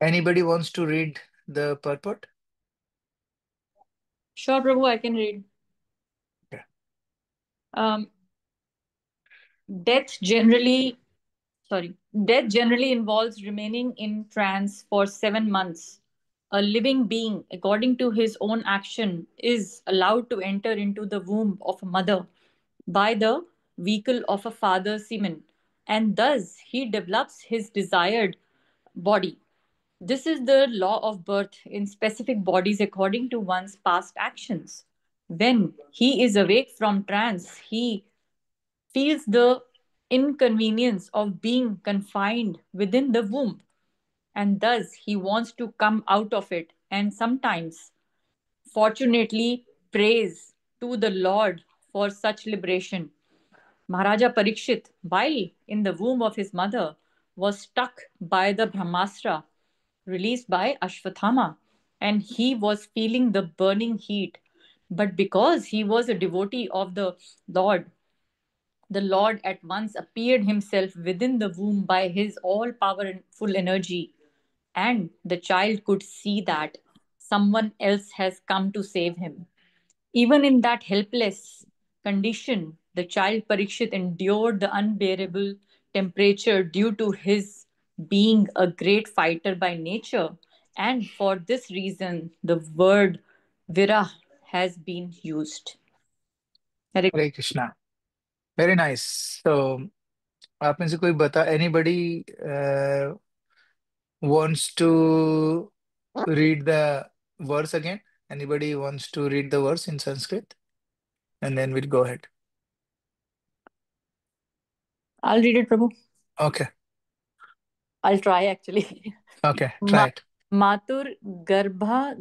Anybody wants to read the purport? Sure, Prabhu, I can read. Okay. Um, death generally, death generally involves remaining in trance for 7 months. A living being, according to his own action, is allowed to enter into the womb of a mother by the vehicle of a father's semen, and thus he develops his desired body. This is the law of birth in specific bodies according to one's past actions. When he is awake from trance, he feels the inconvenience of being confined within the womb, and thus he wants to come out of it, and sometimes, fortunately, prays to the Lord for such liberation. Maharaja Parikshit, while in the womb of his mother, was struck by the Brahmastra released by Ashwathama, and he was feeling the burning heat. But because he was a devotee of Lord, the Lord at once appeared himself within the womb by his all powerful energy, and the child could see that someone else has come to save him. Even in that helpless condition, the child Parikshit endured the unbearable temperature due to his being a great fighter by nature, and for this reason, the word Virah has been used. Hare Hare Krishna. Very nice. So, आप में से कोई बता, anybody wants to read the verse again? Anybody wants to read the verse in Sanskrit? And then we'll go ahead. I'll read it, Prabhu. Okay. I'll try actually. Okay. Try Ma- it. Matur garbha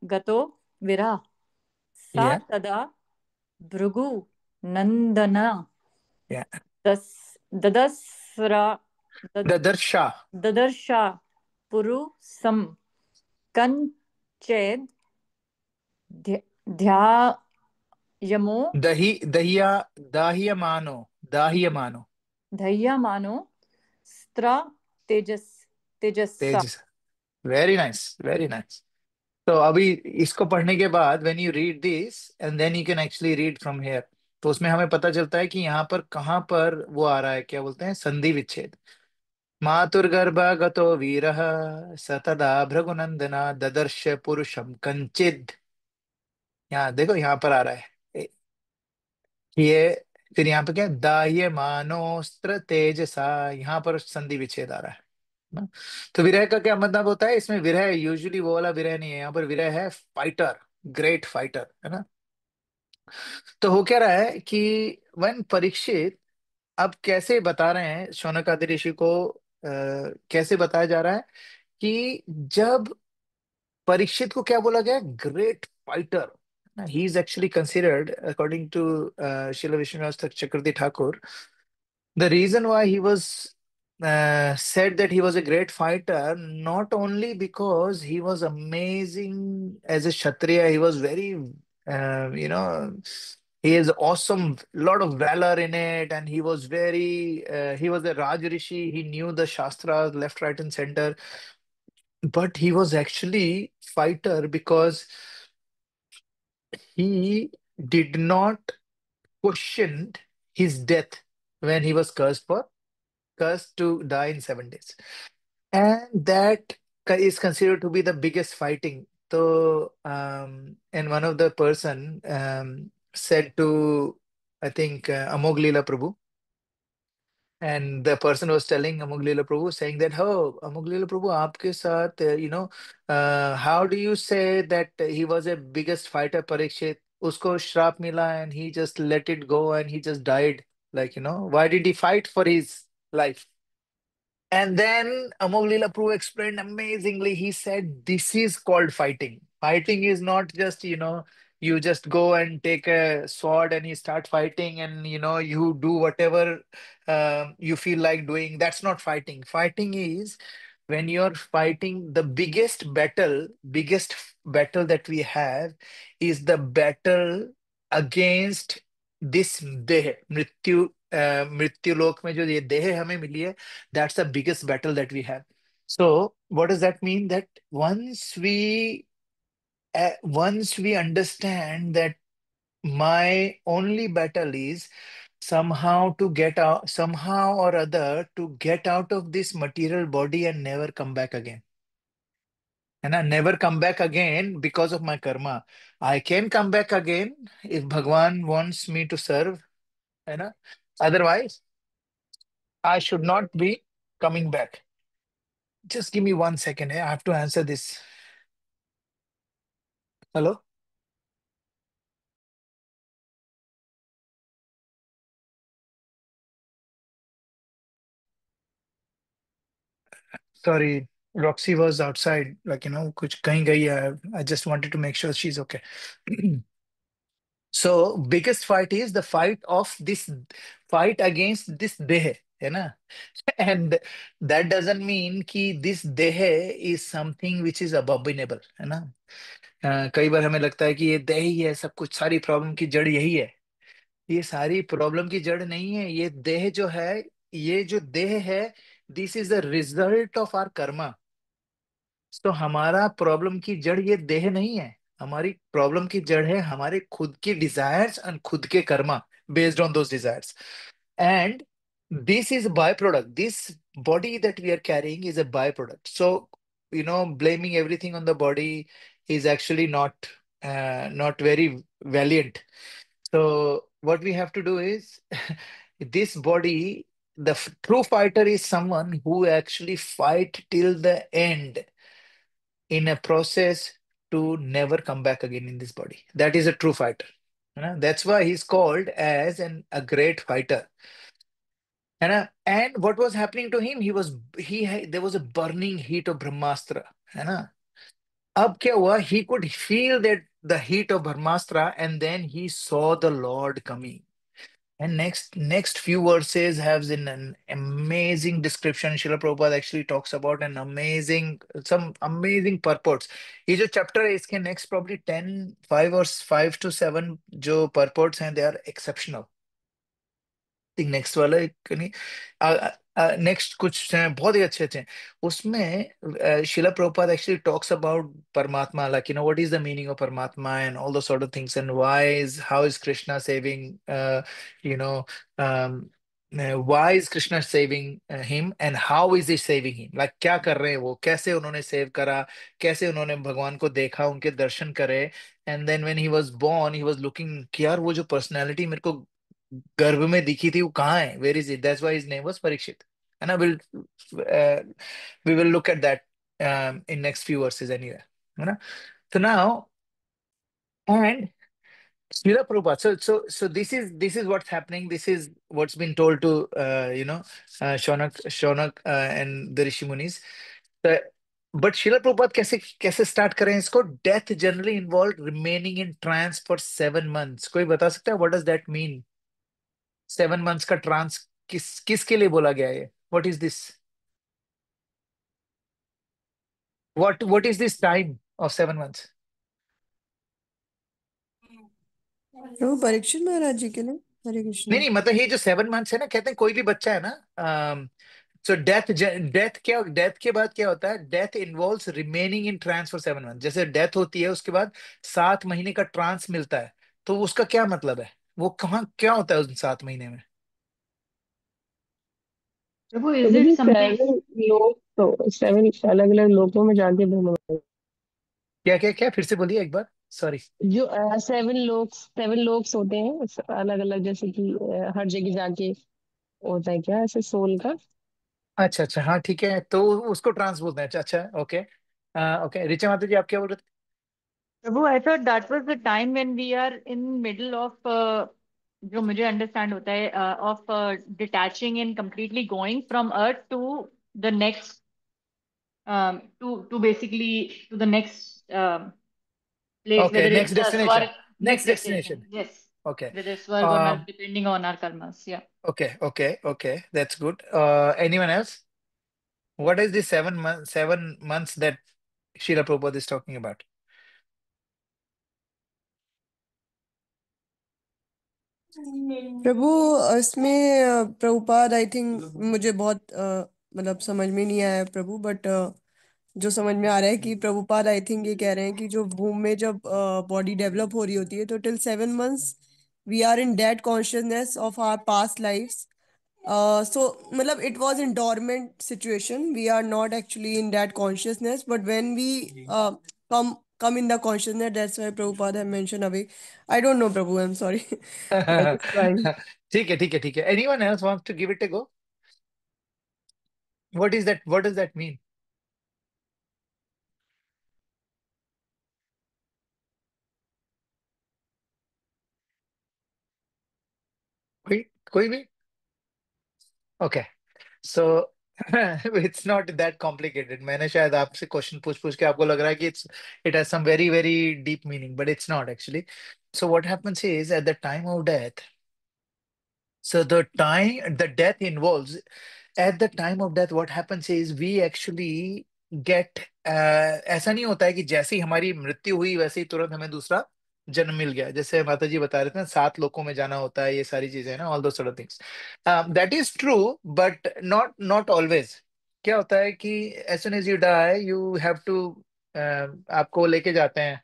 gato vira sa Yeah. tada Bhrigu Nandana Yeah. ददस्रा The Darsha. ददर्शा Puru some कंचेद ध्यायमो Dahyamano. Dahyamano. धैर्यमानो स्त्र Tejas तेजस्सा. Tejas. Very nice. Very nice. तो अभी इसको पढ़ने के बाद when you read this and then you can actually read from here, तो उसमें हमें पता चलता है कि यहाँ पर कहाँ पर वो आ रहा है, क्या बोलते हैं, संधि विच्छेद। मातुर्गर्भगतो वीरः स तदा भृगुनंदना ददर्श पुरुषम कंचिद। यहाँ देखो, यहाँ पर आ रहा है ये। फिर यहाँ पे क्या, दाह्य मानोस्त्र तेजसा, यहाँ पर संधि विच्छेद आ रहा है ना। तो विरह का क्या मतलब होता है, इसमें विरह यूजुअली वो वाला विरह नहीं है, यहाँ पर विरह है फाइटर, ग्रेट फाइटर, है ना। तो हो क्या रहा है कि वन परीक्षित, अब कैसे बता रहे हैं शौनक आदि ऋषि को, कैसे बताया जा रहा है कि जब परीक्षित को क्या बोला गया, great fighter. He is actually considered according to Srila Vishwanath Chakraborty Thakur, the reason why he was said that he was a great fighter, not only because he was amazing as a kshatriya, he was very, he is awesome, lot of valor in it, and he was very, he was a Raj Rishi, he knew the Shastras left, right, and center, but he was actually fighter because he did not question his death when he was cursed to die in 7 days. And that is considered to be the biggest fighting. So, and one of the person said to, I think, Amoglila Prabhu, and the person was telling Amoglila Prabhu, saying that, oh, Amoglila Prabhu, aapke saath, how do you say that he was a biggest fighter, Parikshit? Usko shrap mila and he just let it go and he just died. Like, why did he fight for his life? And then Amoglila Prabhu explained amazingly. He said, this is called fighting. Fighting is not just, you just go and take a sword and you start fighting and, you do whatever you feel like doing. That's not fighting. Fighting is when you're fighting the biggest battle that we have is the battle against this देह मृत्यु, मृत्यु लोक में जो ये देह हमें मिली है, that's the biggest battle that we have. So what does that mean? That once we understand that my only battle is somehow to get out, somehow or other to get out of this material body and never come back again. And I never come back again because of my karma. I can come back again if Bhagwan wants me to serve. You know? Otherwise, I should not be coming back. Just give me 1 second. I have to answer this. Hello? Sorry, Roxy was outside, like, kuch kahin gayi hai. I just wanted to make sure she's okay. So, biggest fight is the fight against this dehe, है ना? And that doesn't mean कि this dehe is something which is abominable, है ना? कई बार हमें लगता है कि ये देह ही है, सब कुछ सारी प्रॉब्लम की जड़ यही है। ये सारी प्रॉब्लम की जड़ नहीं है, ये देह जो है, ये जो देह है, this is the result of our karma. तो हमारा प्रॉब्लम की जड़ ये देह नहीं है, हमारी प्रॉब्लम की जड़ है हमारे खुद की डिजायर्स और खुद के Karma, based on those desires. And this is a byproduct. This body that we are carrying is a byproduct. So, blaming everything on the body is actually not very valiant. So what we have to do is this body, the true fighter is someone who actually fight till the end in a process to never come back again in this body. That is a true fighter. That's why he's called as a great fighter. And what was happening to him? There was a burning heat of Brahmastra. है ना? अब क्या हुआ? He could feel that the heat of Brahmastra, and then he saw the Lord coming. And next few verses has an amazing description. Srila Prabhupada actually talks about some amazing purports. ये जो chapter है, इसके next probably 10, 5 or 5 to 7 जो purports हैं, they are exceptional. Think next वाला एक नहीं, next कुछ हैं बहुत ही अच्छे अच्छे हैं। उसमें Shila Prabhupada actually talks about Paramatma, like what is the meaning of Paramatma and all the sort of things, and why is how is Krishna saving, you know why is Krishna saving him and how is he saving him, like क्या कर रहे हैं वो, कैसे उन्होंने save करा, कैसे उन्होंने भगवान को देखा, उनके दर्शन करे। And then when he was born he was looking कि यार वो जो पर्सनालिटी मेरे को गर्भ में दिखी थी वो कहाँ है, where is it, that's why his name was Parikshit. है ना? We will look at that in next few verses anyway, है ना? तो now and Srila Prabhupada. So this is what's happening. This is what's been told to Shaunak and the Rishi Munis. The, but Srila Prabhupada कैसे start करें इसको? Death generally involved remaining in trance for 7 months. कोई बता सकता है what does that mean? 7 months का trance किसके लिए बोला गया है? What is this? What is this time of 7 months? प्रभु परीक्षित महाराज जी के लिए। हरे नहीं कृष्ण। नहीं, मतलब ये जो 7 मंथ्स है ना, कहते हैं कोई भी बच्चा है ना, सो डेथ के बाद क्या होता है? Death involves remaining in trance for 7 month. जैसे डेथ होती है उसके बाद 7 महीने का ट्रांस मिलता है, तो उसका क्या मतलब है? वो कहाँ क्या होता है उस 7 महीने में? Prabhu, तो is it जी something? 7 लोग, तो 7 अलग अलग लोगों में जाके भ्रमण। क्या क्या क्या, फिर से बोलिए एक बार, सॉरी। जो 7 लोग होते हैं अलग अलग, जैसे कि हर जगह जाके होता है क्या ऐसे सोल का। अच्छा अच्छा, हाँ ठीक है, तो उसको ट्रांस बोलते हैं। अच्छा अच्छा, ओके। ओके, ऋचा माता जी आप क्या बोल रहे थे? Prabhu, I thought that was the time when we are in middle of जो मुझे understand होता है of detaching and completely going from earth to the next to basically to the next place, okay, whether next it's destination. Swarg, next नेक्st destination. Destination. Yes, okay. whether Swarg or not, depending on our karmas. Yeah. Okay, that's good. Anyone else? What is the 7 months that Srila Prabhupada is talking about? प्रभु इसमें Prabhupada I think मुझे बहुत मतलब समझ में नहीं आया प्रभु, but जो समझ में आ रहा है कि प्रभुपाद आई थिंक ये कह रहे हैं कि जो वूम में जब बॉडी डेवलप हो रही होती है तो till 7 months we are in that consciousness of our past lives. So मतलब it was in dormant situation. We are not actually in that consciousness, but when we come in the consciousness, that's why Prabhupada have mentioned away. I don't know, Prabhu. I'm sorry. I just trying. ठीक है, ठीक है, ठीक है. Anyone else wants to give it a go? What is that? What does that mean? कोई कोई भी? Okay. So it's not that complicated. मैंने शायद आपसे क्वेश्चन पूछ पूछ के आपको लग रहा है कि it has some very very deep meaning, but it's not actually. So what happens is at the time of death. So the death involves at the time of death what happens is we actually get ऐसा नहीं होता है कि जैसे ही हमारी मृत्यु हुई वैसे ही तुरंत हमें दूसरा जन्म मिल गया, जैसे माता जी बता रहे थे ना, 7 लोकों में जाना होता है, ये सारी चीजें ना, all those sort of things. That is true, but not not always. क्या होता है कि as soon as you die you have to, आपको लेके जाते हैं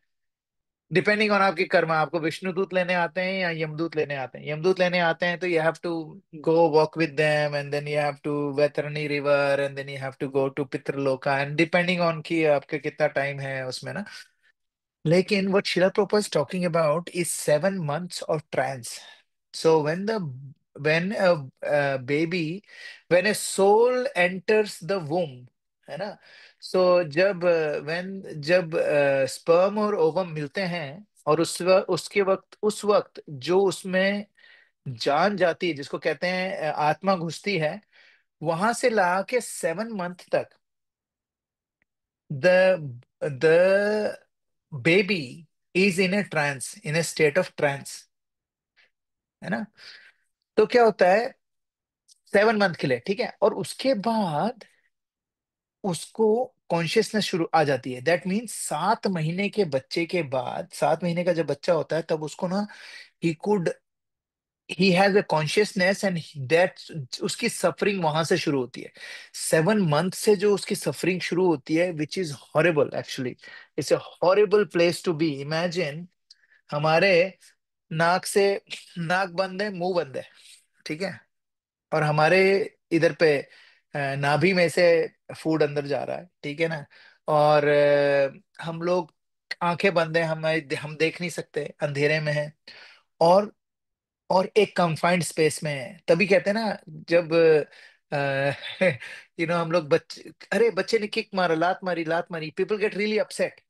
डिपेंडिंग ऑन आपकी कर्म. आपको विष्णुदूत लेने आते हैं या यमदूत लेने आते हैं. यमदूत लेने आते हैं तो you have to go walk with them and then you have to Vaitarani river and then you have to go to Pitriloka and depending on कि आपका कितना टाइम है उसमें ना. लेकिन what Srila Prabhupada is talking about is 7 months of trance. So when a baby, when a soul enters the womb, है ना. So जब स्पर्म और ओवम मिलते हैं और उस वक्त जो उसमें जान जाती है, जिसको कहते हैं आत्मा घुसती है, वहां से ला के 7 मंथ तक the baby is in a trance, in a state of trance, है ना. तो क्या होता है 7 मंथ के लिए, ठीक है, और उसके बाद उसको कॉन्शियसनेस शुरू आ जाती है. दैट मीन्स 7 महीने के बच्चे के बाद, 7 महीने का जब बच्चा होता है तब उसको ना he could he has a consciousness and that उसकी सफरिंग वहां से शुरू होती है. 7 मंथ से जो उसकी सफरिंग शुरू होती है, which is horrible actually. It's a horrible place to be. Imagine हमारे नाक से नाक बंद है, मुंह बंद है, ठीक है, और हमारे इधर पे नाभि में से फूड अंदर जा रहा है, ठीक है ना, और हम लोग आंखें बंद है, हम देख नहीं सकते, अंधेरे में है, और एक कंफाइंड स्पेस में है. तभी कहते हैं ना, जब हम लोग बच्चे, अरे बच्चे ने किक मारा, लात मारी, पीपल गेट रियली अपसेट.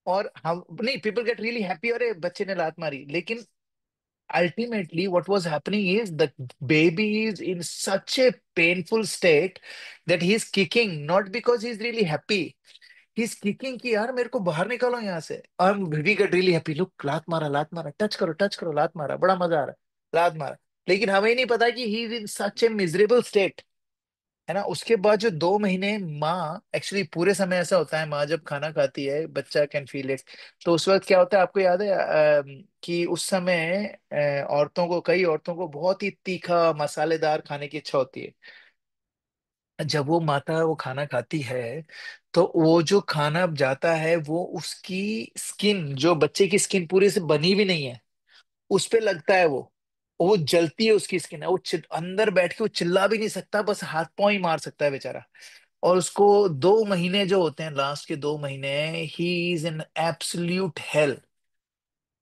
और हम नहीं, पीपल गेट रियली हैप्पी, अरे बच्चे ने लात मारी. लेकिन ultimately what was happening is the baby is in such a painful state that he is kicking not because he's really happy. He's kicking कि यार मेरे को बाहर निकालो यहाँ से. और we get really happy, look लात मारा, टच करो, लात मारा, बड़ा मजा आ रहा है, लात मारा. लेकिन हमें नहीं पता कि he is in such a miserable state, है ना. उसके बाद जो 2 महीने माँ एक्चुअली पूरे समय ऐसा होता है, माँ जब खाना खाती है बच्चा कैन फील इट. तो उस वक्त क्या होता है आपको याद है कि उस समय कई औरतों को बहुत ही तीखा मसालेदार खाने की इच्छा होती है. जब वो माता वो खाना खाती है तो वो जो खाना अब जाता है वो उसकी स्किन, जो बच्चे की स्किन पूरी से बनी भी नहीं है, उस पे लगता है. वो जलती है उसकी स्किन. वो अंदर बैठ के वो चिल्ला भी नहीं सकता, बस हाथ पांव ही मार सकता है बेचारा. और उसको 2 महीने जो होते हैं, लास्ट के 2 महीने, he is in absolute hello,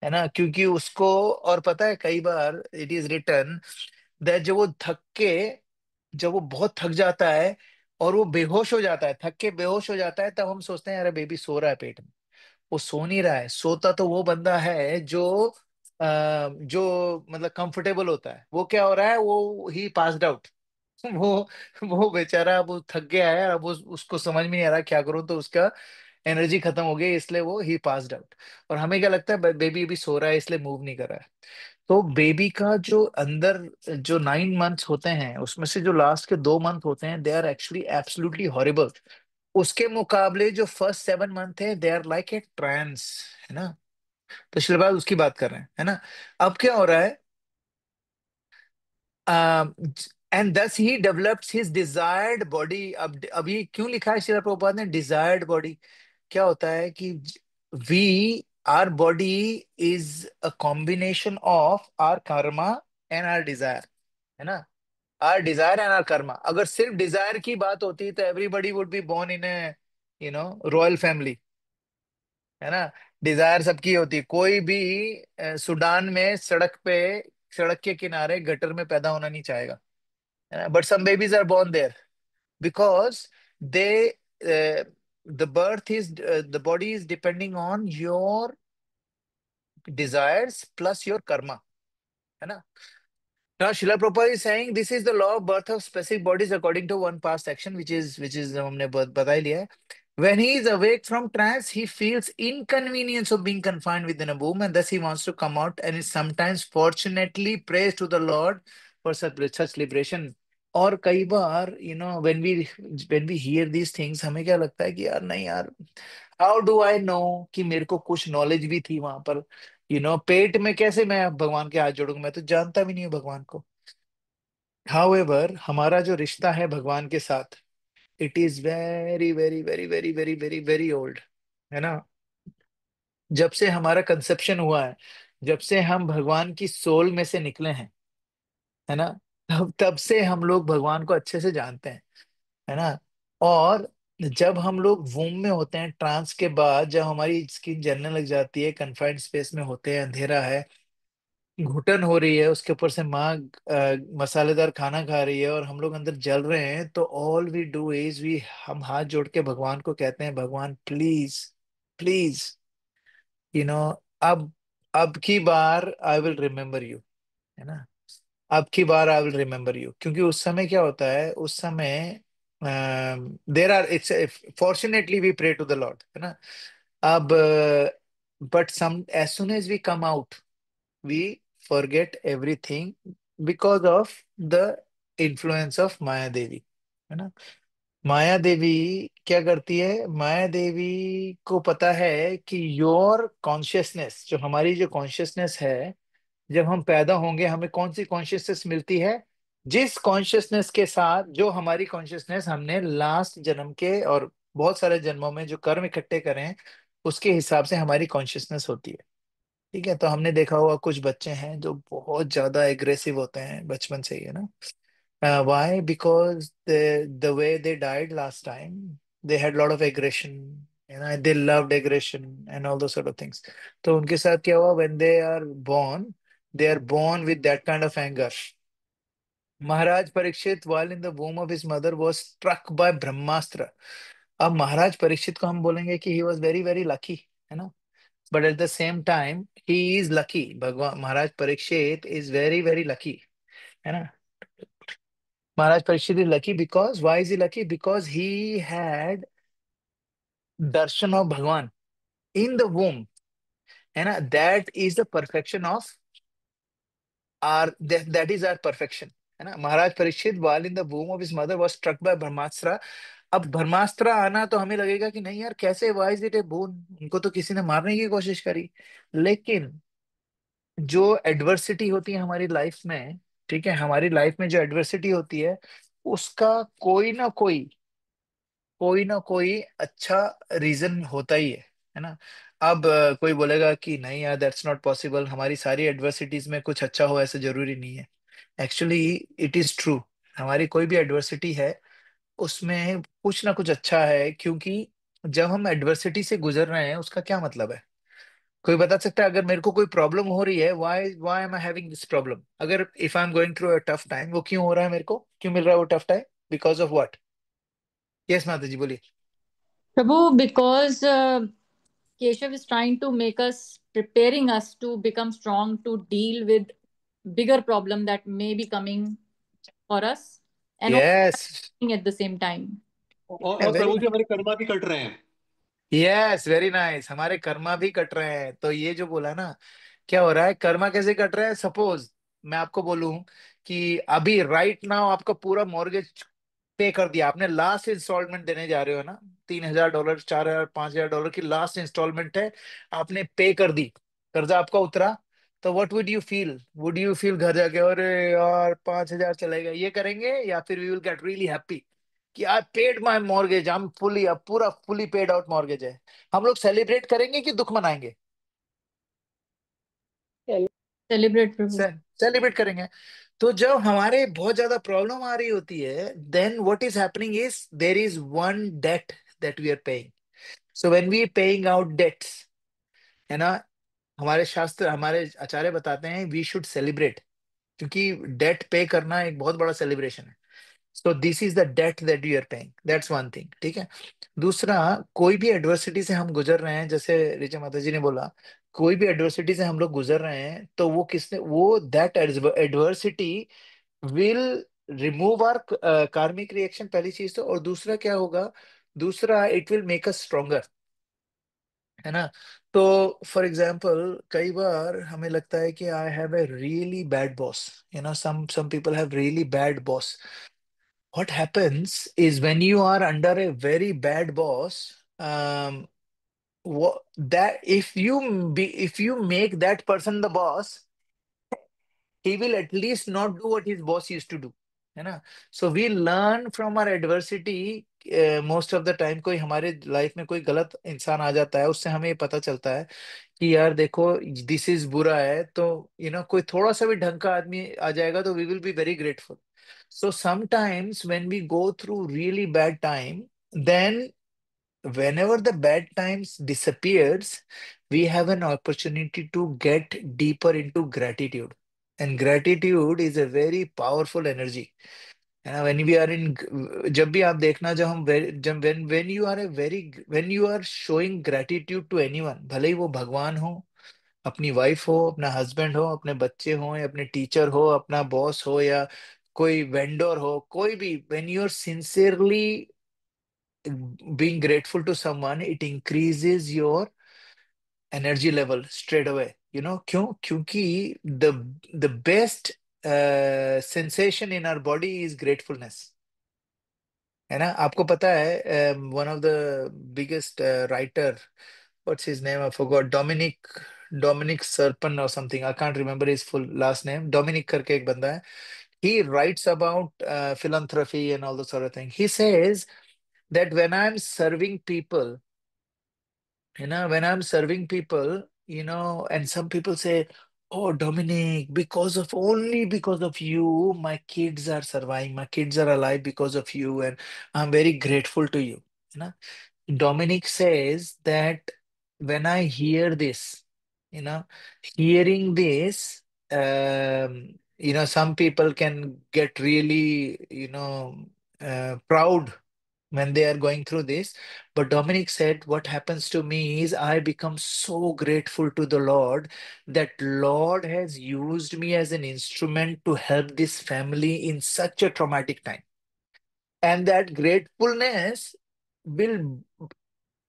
है ना. क्योंकि उसको, और पता है कई बार इट इज रिटर्न दैट जब वो बहुत थक जाता है और वो बेहोश हो जाता है, थक के बेहोश हो जाता है, तब हम सोचते हैं अरे बेबी सो रहा है पेट में. वो सो नहीं रहा है. सोता तो वो बंदा है जो मतलब कंफर्टेबल होता है. वो क्या हो रहा है, वो ही पास्ड आउट. वो वो बेचारा अब वो थक गया है, अब उसको समझ में नहीं आ रहा क्या करूं, तो उसका एनर्जी खत्म हो गई, इसलिए वो ही पास्ड आउट. और हमें क्या लगता है बेबी अभी सो रहा है इसलिए मूव नहीं कर रहा है. तो बेबी का जो अंदर जो 9 मंथ्स होते हैं, उसमें से जो लास्ट के 2 मंथ होते हैं, they are actually absolutely horrible. उसके मुकाबले जो फर्स्ट 7 मंथ है, they are like a trance, है ना. तो श्रीपाद उसकी बात कर रहे हैं, है ना. अब क्या हो रहा है, एंड दस ही डेवलप्स हिज डिजायर्ड बॉडी। अब अभी क्यों लिखा है श्रील प्रभुपाद ने डिजायर्ड बॉडी? क्या होता है कि we are body is a combination of our karma and our desire, है ना। Our desire and our karma. अगर सिर्फ डिजायर की बात होती तो everybody would be born in a royal family, है ना। डिजायर सबकी होती, कोई भी सूडान में सड़क के किनारे गटर में पैदा होना नहीं चाहेगा, है ना। But some babies are born there because they the birth is the body is depending on your desires plus your karma, है ना। Now, Srila Prabhupada is saying this is the law of birth of specific bodies according to one past action, which is हमने बता ही लिया है. When he is awake from trance, he feels inconvenience of being confined within a womb, and thus he wants to come out, and is sometimes fortunately prays to the Lord for such liberation. और कई बार when we hear these things, हमें क्या लगता है कि यार नहीं यार, हाउ डू आई नो कि मेरे को कुछ नॉलेज भी थी वहां पर, पेट में कैसे मैं भगवान के हाथ जोड़ूंगा, मैं तो जानता भी नहीं हूँ भगवान को। हाउएवर हमारा जो रिश्ता है भगवान के साथ, it is very very very very very very very old, है ना। जब से हमारा कंसेप्शन हुआ है, जब से हम भगवान की सोल में से निकले हैं, है ना, तब तब से हम लोग भगवान को अच्छे से जानते हैं, है ना। और जब हम लोग वूम में होते हैं, ट्रांस के बाद जब हमारी स्किन जलने लग जाती है, कन्फाइंड स्पेस में होते हैं, अंधेरा है, घुटन हो रही है, उसके ऊपर से माँ मसालेदार खाना खा रही है और हम लोग अंदर जल रहे हैं, तो ऑल वी डू इज हम हाथ जोड़ के भगवान को कहते हैं, भगवान प्लीज प्लीज, यू नो अब अब की बार आई विल रिमेम्बर यू, है ना। अब की बार आई विल रिमेम्बर यू, क्योंकि उस समय क्या होता है, उस समय there are it's fortunately we pray to the lord, है ना। अब but some as soon as we come out, we forget everything because of the influence of Maya Devi, है ना। माया देवी क्या करती है, माया देवी को पता है कि योर कॉन्शियसनेस, जो हमारी जो कॉन्शियसनेस है, जब हम पैदा होंगे हमें कौन सी कॉन्शियसनेस मिलती है, जिस कॉन्शियसनेस के साथ जो हमारी कॉन्शियसनेस हमने लास्ट जन्म के और बहुत सारे जन्मों में जो कर्म इकट्ठे करें हैं, उसके हिसाब से हमारी कॉन्शियसनेस होती है। ठीक है, तो हमने देखा होगा कुछ बच्चे हैं जो बहुत ज्यादा एग्रेसिव होते हैं बचपन से ही, है ना। Why? Because the way they died last time, they had lot of aggression, you know, they loved aggression and all those sort of things. तो उनके साथ क्या हुआ, when they are born with that kind of anger. Maharaj Parikshit while in the womb of his mother was struck by ब्रह्मास्त्र। अब महाराज परीक्षित को हम बोलेंगे कि he was very very lucky, है ना। But at the same time, he is lucky. भगवान महाराज Parikshit is very very lucky, है ना। महाराज Parikshit is lucky because why is he lucky? Because he had Darshan of भगवान in the womb, है ना। That is the perfection of that is our perfection, है ना। महाराज Parikshit while in the womb of his mother was struck by ब्रह्मास्त्र। अब ब्रह्मास्त्र आना तो हमें लगेगा कि नहीं यार कैसे, why is it a boon, उनको तो किसी ने मारने की कोशिश करी। लेकिन जो एडवर्सिटी होती है हमारी लाइफ में, ठीक है, हमारी लाइफ में जो एडवर्सिटी होती है, उसका कोई ना कोई अच्छा रीजन होता ही है ना। अब कोई बोलेगा कि नहीं यार दैट्स नॉट पॉसिबल, हमारी सारी एडवर्सिटीज में कुछ अच्छा हो ऐसा जरूरी नहीं है। एक्चुअली इट इज ट्रू, हमारी कोई भी एडवर्सिटी है उसमें कुछ ना कुछ अच्छा है, क्योंकि जब हम एडवर्सिटी से गुजर रहे हैं उसका क्या मतलब है। कोई बता सकता है अगर मेरे को कोई प्रॉब्लम हो रही है, why why am I having this problem, अगर if I am going through a tough time, वो क्यों हो रहा है, मेरे को क्यों मिल रहा है वो tough time, because of what? Yes माता जी बोलिए। Prabhu, because Keshav is trying to make us, preparing us to become strong to deal with bigger problem that may be coming for us, and also yes, at the same time. और very प्रभु जी हमारे कर्मा भी cut रहे हैं। Yes very nice, हमारे कर्मा भी cut रहे हैं। तो ये जो बोला ना, क्या हो रहा है, कर्मा कैसे कट रहे हैं, सपोज मैं आपको बोलूं कि अभी राइट नाउ आपका पूरा मॉर्गेज पे कर दिया आपने, लास्ट इंस्टॉलमेंट देने जा रहे हो ना, $3,000, 4,000, $5,000 की लास्ट इंस्टॉलमेंट है, आपने पे कर दी, कर्जा आपका उतरा। तो व्हाट वुड यू फील घर जाके, अरे यार 5,000 चलेगा, ये करेंगे? या फिर we will get really happy कि आई पेड माई मॉर्गेज, हम फुली, अब पूरा फुली पेड आउट मॉर्गेज है? हम लोग सेलिब्रेट करेंगे कि दुख मनाएंगे? सेलिब्रेट प्रभु। सेलिब्रेट करेंगे। तो जब हमारे बहुत ज्यादा प्रॉब्लम आ रही होती है, then what is happening is there is one debt that we are paying. So when we paying out debts, है ना, हमारे शास्त्र, हमारे आचार्य बताते हैं वी शुड सेलिब्रेट, क्योंकि डेट पे करना एक बहुत बड़ा सेलिब्रेशन है। So this is the debt that you are paying, that's one thing, ठीक है। दूसरा, कोई भी एडवर्सिटी से हम गुजर रहे हैं, जैसे ऋचा माता जी ने बोला, कोई भी एडवर्सिटी से हम लोग गुजर रहे हैं, तो वो किसने, वो that adversity will remove our karmic reaction, पहली चीज तो। और दूसरा क्या होगा, दूसरा it will make us stronger, है ना। तो फॉर एग्जाम्पल, कई बार हमें लगता है कि I have a really bad boss, some people have really bad boss. what happens is when you are under a very bad boss, that if you make that person the boss, he will at least not do what his boss used to do, है ना। So we learn from our adversity. Most of the time कोई हमारे life में कोई गलत इंसान आ जाता है, उससे हमें ये पता चलता है कि यार देखो, दिस इज बुरा है, तो कोई थोड़ा सा भी ढंग का आदमी आ जाएगा तो we will be very grateful. So sometimes when we go through really bad time, then whenever the bad times disappears, we have an opportunity to get deeper into gratitude, and gratitude is a very powerful energy, है ना। when we are in, जब भी आप देखना, जब हम जब when you are a very, when you are showing gratitude to anyone, भले ही वो भगवान हो, अपनी वाइफ हो, अपना हस्बैंड हो, अपने बच्चे हो, या अपने टीचर हो, अपना बॉस हो, या कोई वेंडर हो, कोई भी, when you are sincerely being grateful to someone, it increases your energy level straight away, क्यों? क्योंकि the best sensation in our body is gratefulness, है ना। आपको पता है, one of the biggest writer, what's his name, I forgot, Dominic Serpan और something, I can't remember his full last name, Dominic करके एक बंदा है। he writes about philanthropy and all those sort of thing. He says that when I'm serving people, when I'm serving people, and some people say, "Oh, Dominic, only because of you, my kids are surviving, my kids are alive because of you, and I'm very grateful to you." You know, Dominic says that when I hear this, you know, hearing this, some people can get really, proud when they are going through this. But Dominic said, what happens to me is I become so grateful to the Lord that Lord has used me as an instrument to help this family in such a traumatic time. And that gratefulness will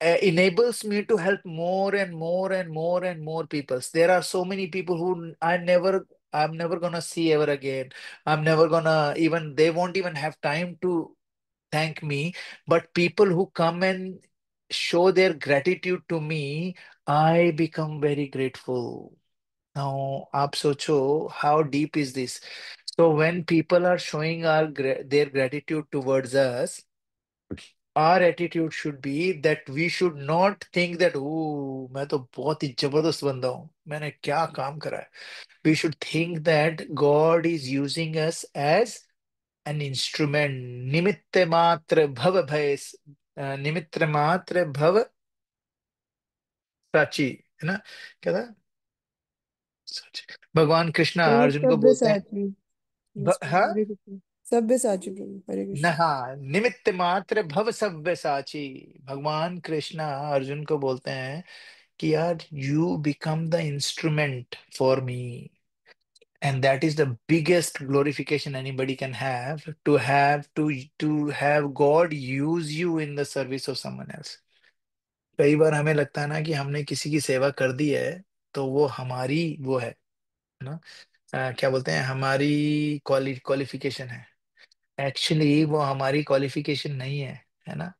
enables me to help more and more and more and more people. There are so many people who I'm never gonna see ever again. I'm never gonna even, they won't even have time to thank me, but people who come and show their gratitude to me, I become very grateful. Now, aap socho, how deep is this? So when people are showing their gratitude towards us, our attitude should be that we should not think that, oh, मैं तो बहुत ही जबरदस्त बंदा हूँ, मैंने क्या काम करा है. We should think that God is using us as an instrument. निमित्त मात्र भव भय, निमित्त मात्र भव साची, है ना, क्या था? साची. भगवान कृष्णा प्रभु अर्जुन को बोलते हैं, सब्यसाची। यस हाँ, प्रभु, हरे कृष्ण। सब्यसाची प्रभु, हरे कृष्ण। हाँ, निमित्त मात्र भव सव्य साची। भगवान कृष्णा अर्जुन को बोलते हैं कि यार, you become the instrument for me, and that is the biggest glorification anybody can have, to have God use you in the service of someone else. कई बार हमें लगता है ना कि हमने किसी की सेवा कर दी है, तो वो हमारी वो है ना, क्या बोलते हैं, हमारी क्वालिफिकेशन है। एक्चुअली वो हमारी क्वालिफिकेशन नहीं है ना।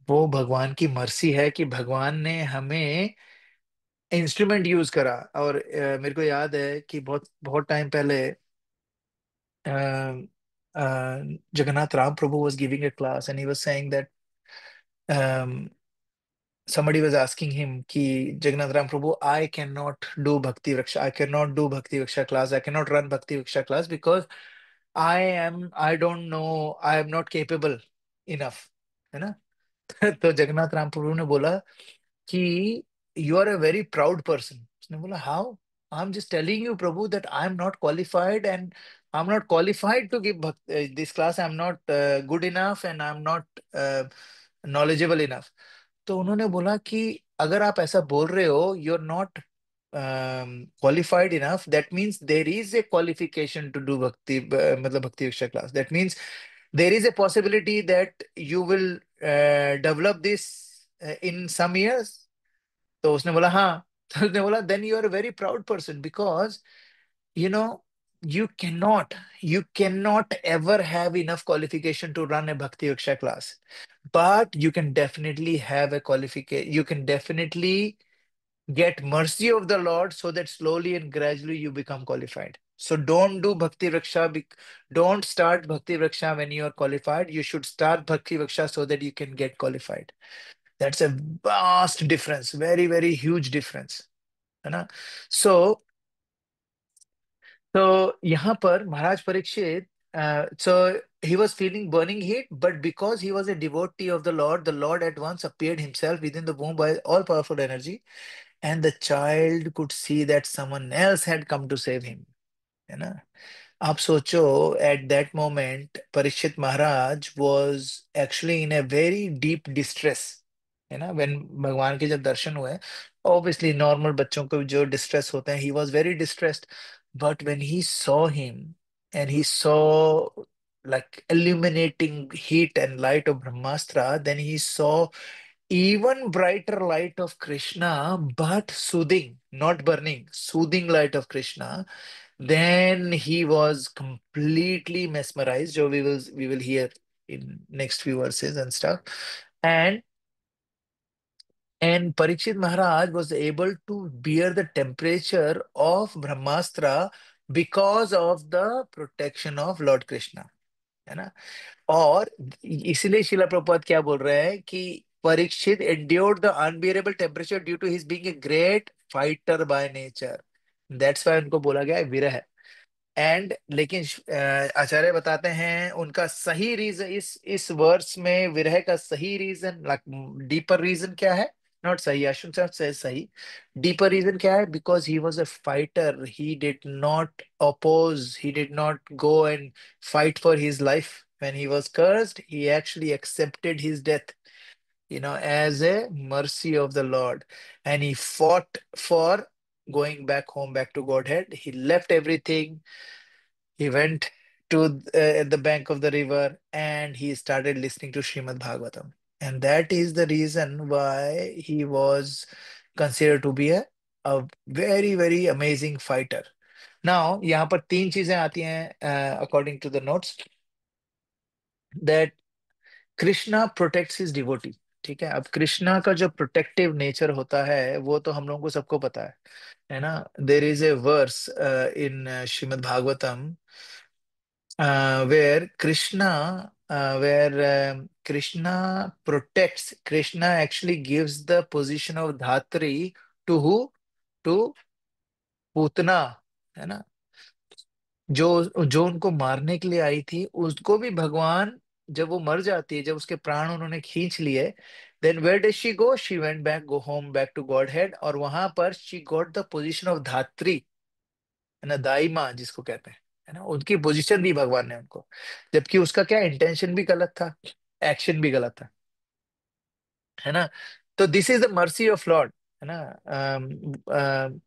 वो भगवान की मर्जी है कि भगवान ने हमें इंस्ट्रूमेंट यूज करा। और मेरे को याद है कि बहुत बहुत टाइम पहले अ, जगन्नाथ राम प्रभु was giving a class and he was saying that um, somebody was asking him कि Jagannath Ram Prabhu, I cannot do Bhakti Vriksha, I cannot do Bhakti Vriksha class, I cannot run Bhakti Vriksha class because I don't know, I am not capable enough, है ना। तो जगन्नाथ राम प्रभु ने बोला कि you are a very proud person. उसने बोला how, I am just telling you prabhu that I am not qualified and I am not qualified to give this class, I am not good enough and I am not knowledgeable enough. तो उन्होंने बोला कि अगर आप ऐसा बोल रहे हो, you are not qualified enough, that means there is a qualification to do bhakti, मतलब भक्ति विषय class, that means there is a possibility that you will develop this in some years। तो उसने बोला हाँ। तो उसने बोला then you are a very proud person because you know you cannot you cannot ever have enough qualification to run a bhakti viksha class, but you can definitely have a qualification, you can definitely get mercy of the Lord so that slowly and gradually you become qualified. So don't do bhakti vriksha, don't start bhakti vriksha when you are qualified, you should start bhakti vriksha so that you can get qualified। that's a vast difference, very very huge difference, है ना। so तो यहाँ पर महाराज Parikshit, so he was feeling burning heat, but because he was a devotee of the Lord at once appeared himself within the womb by all powerful energy, and the child could see that someone else had come to save him, है ना। आप सोचो, at that moment Parikshit Maharaj was actually in a very deep distress, है ना। When भगवान के जब दर्शन हुए, ऑब्वियसली नॉर्मल बच्चों को जो डिस्ट्रेस होते हैं, he was very distressed, but when he saw him and he saw like illuminating heat and light of Brahmastra, then he saw even brighter light of Krishna, but soothing, not burning, soothing light of Krishna. Then he was completely mesmerized. So we will hear in next few verses and stuff. And and Parikshit Maharaj was able to bear the temperature of Brahmastra because of the protection of Lord Krishna, है ना। और इसीलिए शिला प्रभुपाद क्या बोल रहे हैं कि Parikshit endured the unbearable temperature due to his being a great fighter by nature, that's why उनको बोला गया है विरह। एंड लेकिन आचार्य बताते हैं उनका सही रीजन, इस वर्स में विरह का सही रीजन, लाइक डीपर रीजन क्या है, नॉट सही, आई शुड से सही, डीपर रीजन क्या है, because he was a fighter, he did not oppose, he did not go and fight for his life when he was cursed, he actually accepted his death, as a mercy of the Lord, and he fought for going back home, back to Godhead. He left everything, he went to the bank of the river and he started listening to Srimad Bhagavatam. And that is the reason why he was considered to be a very, very amazing fighter. Now, यहाँ पर तीन चीजें आती हैं according to the notes, that Krishna protects his devotee. ठीक है, अब कृष्णा का जो प्रोटेक्टिव नेचर होता है वो तो हम लोगों को सबको पता है ना। There is a verse in Shrimad Bhagavatam where Krishna protects, Krishna actually gives the position of Dhatri to who? To Putna, है ना। जो जो उनको मारने के लिए आई थी, उसको भी भगवान, जब वो मर जाती है, जब उसके प्राण उन्होंने खींच लिए, then where does she go, she went back, go home, back to Godhead, और वहां पर she got the position of dhatri, है ना, दाई माँ जिसको कहते हैं, है ना, उनकी पोजीशन दी भगवान ने उनको, जबकि उसका क्या इंटेंशन भी गलत था, एक्शन भी गलत था, है ना। तो this is the mercy of Lord, है ना।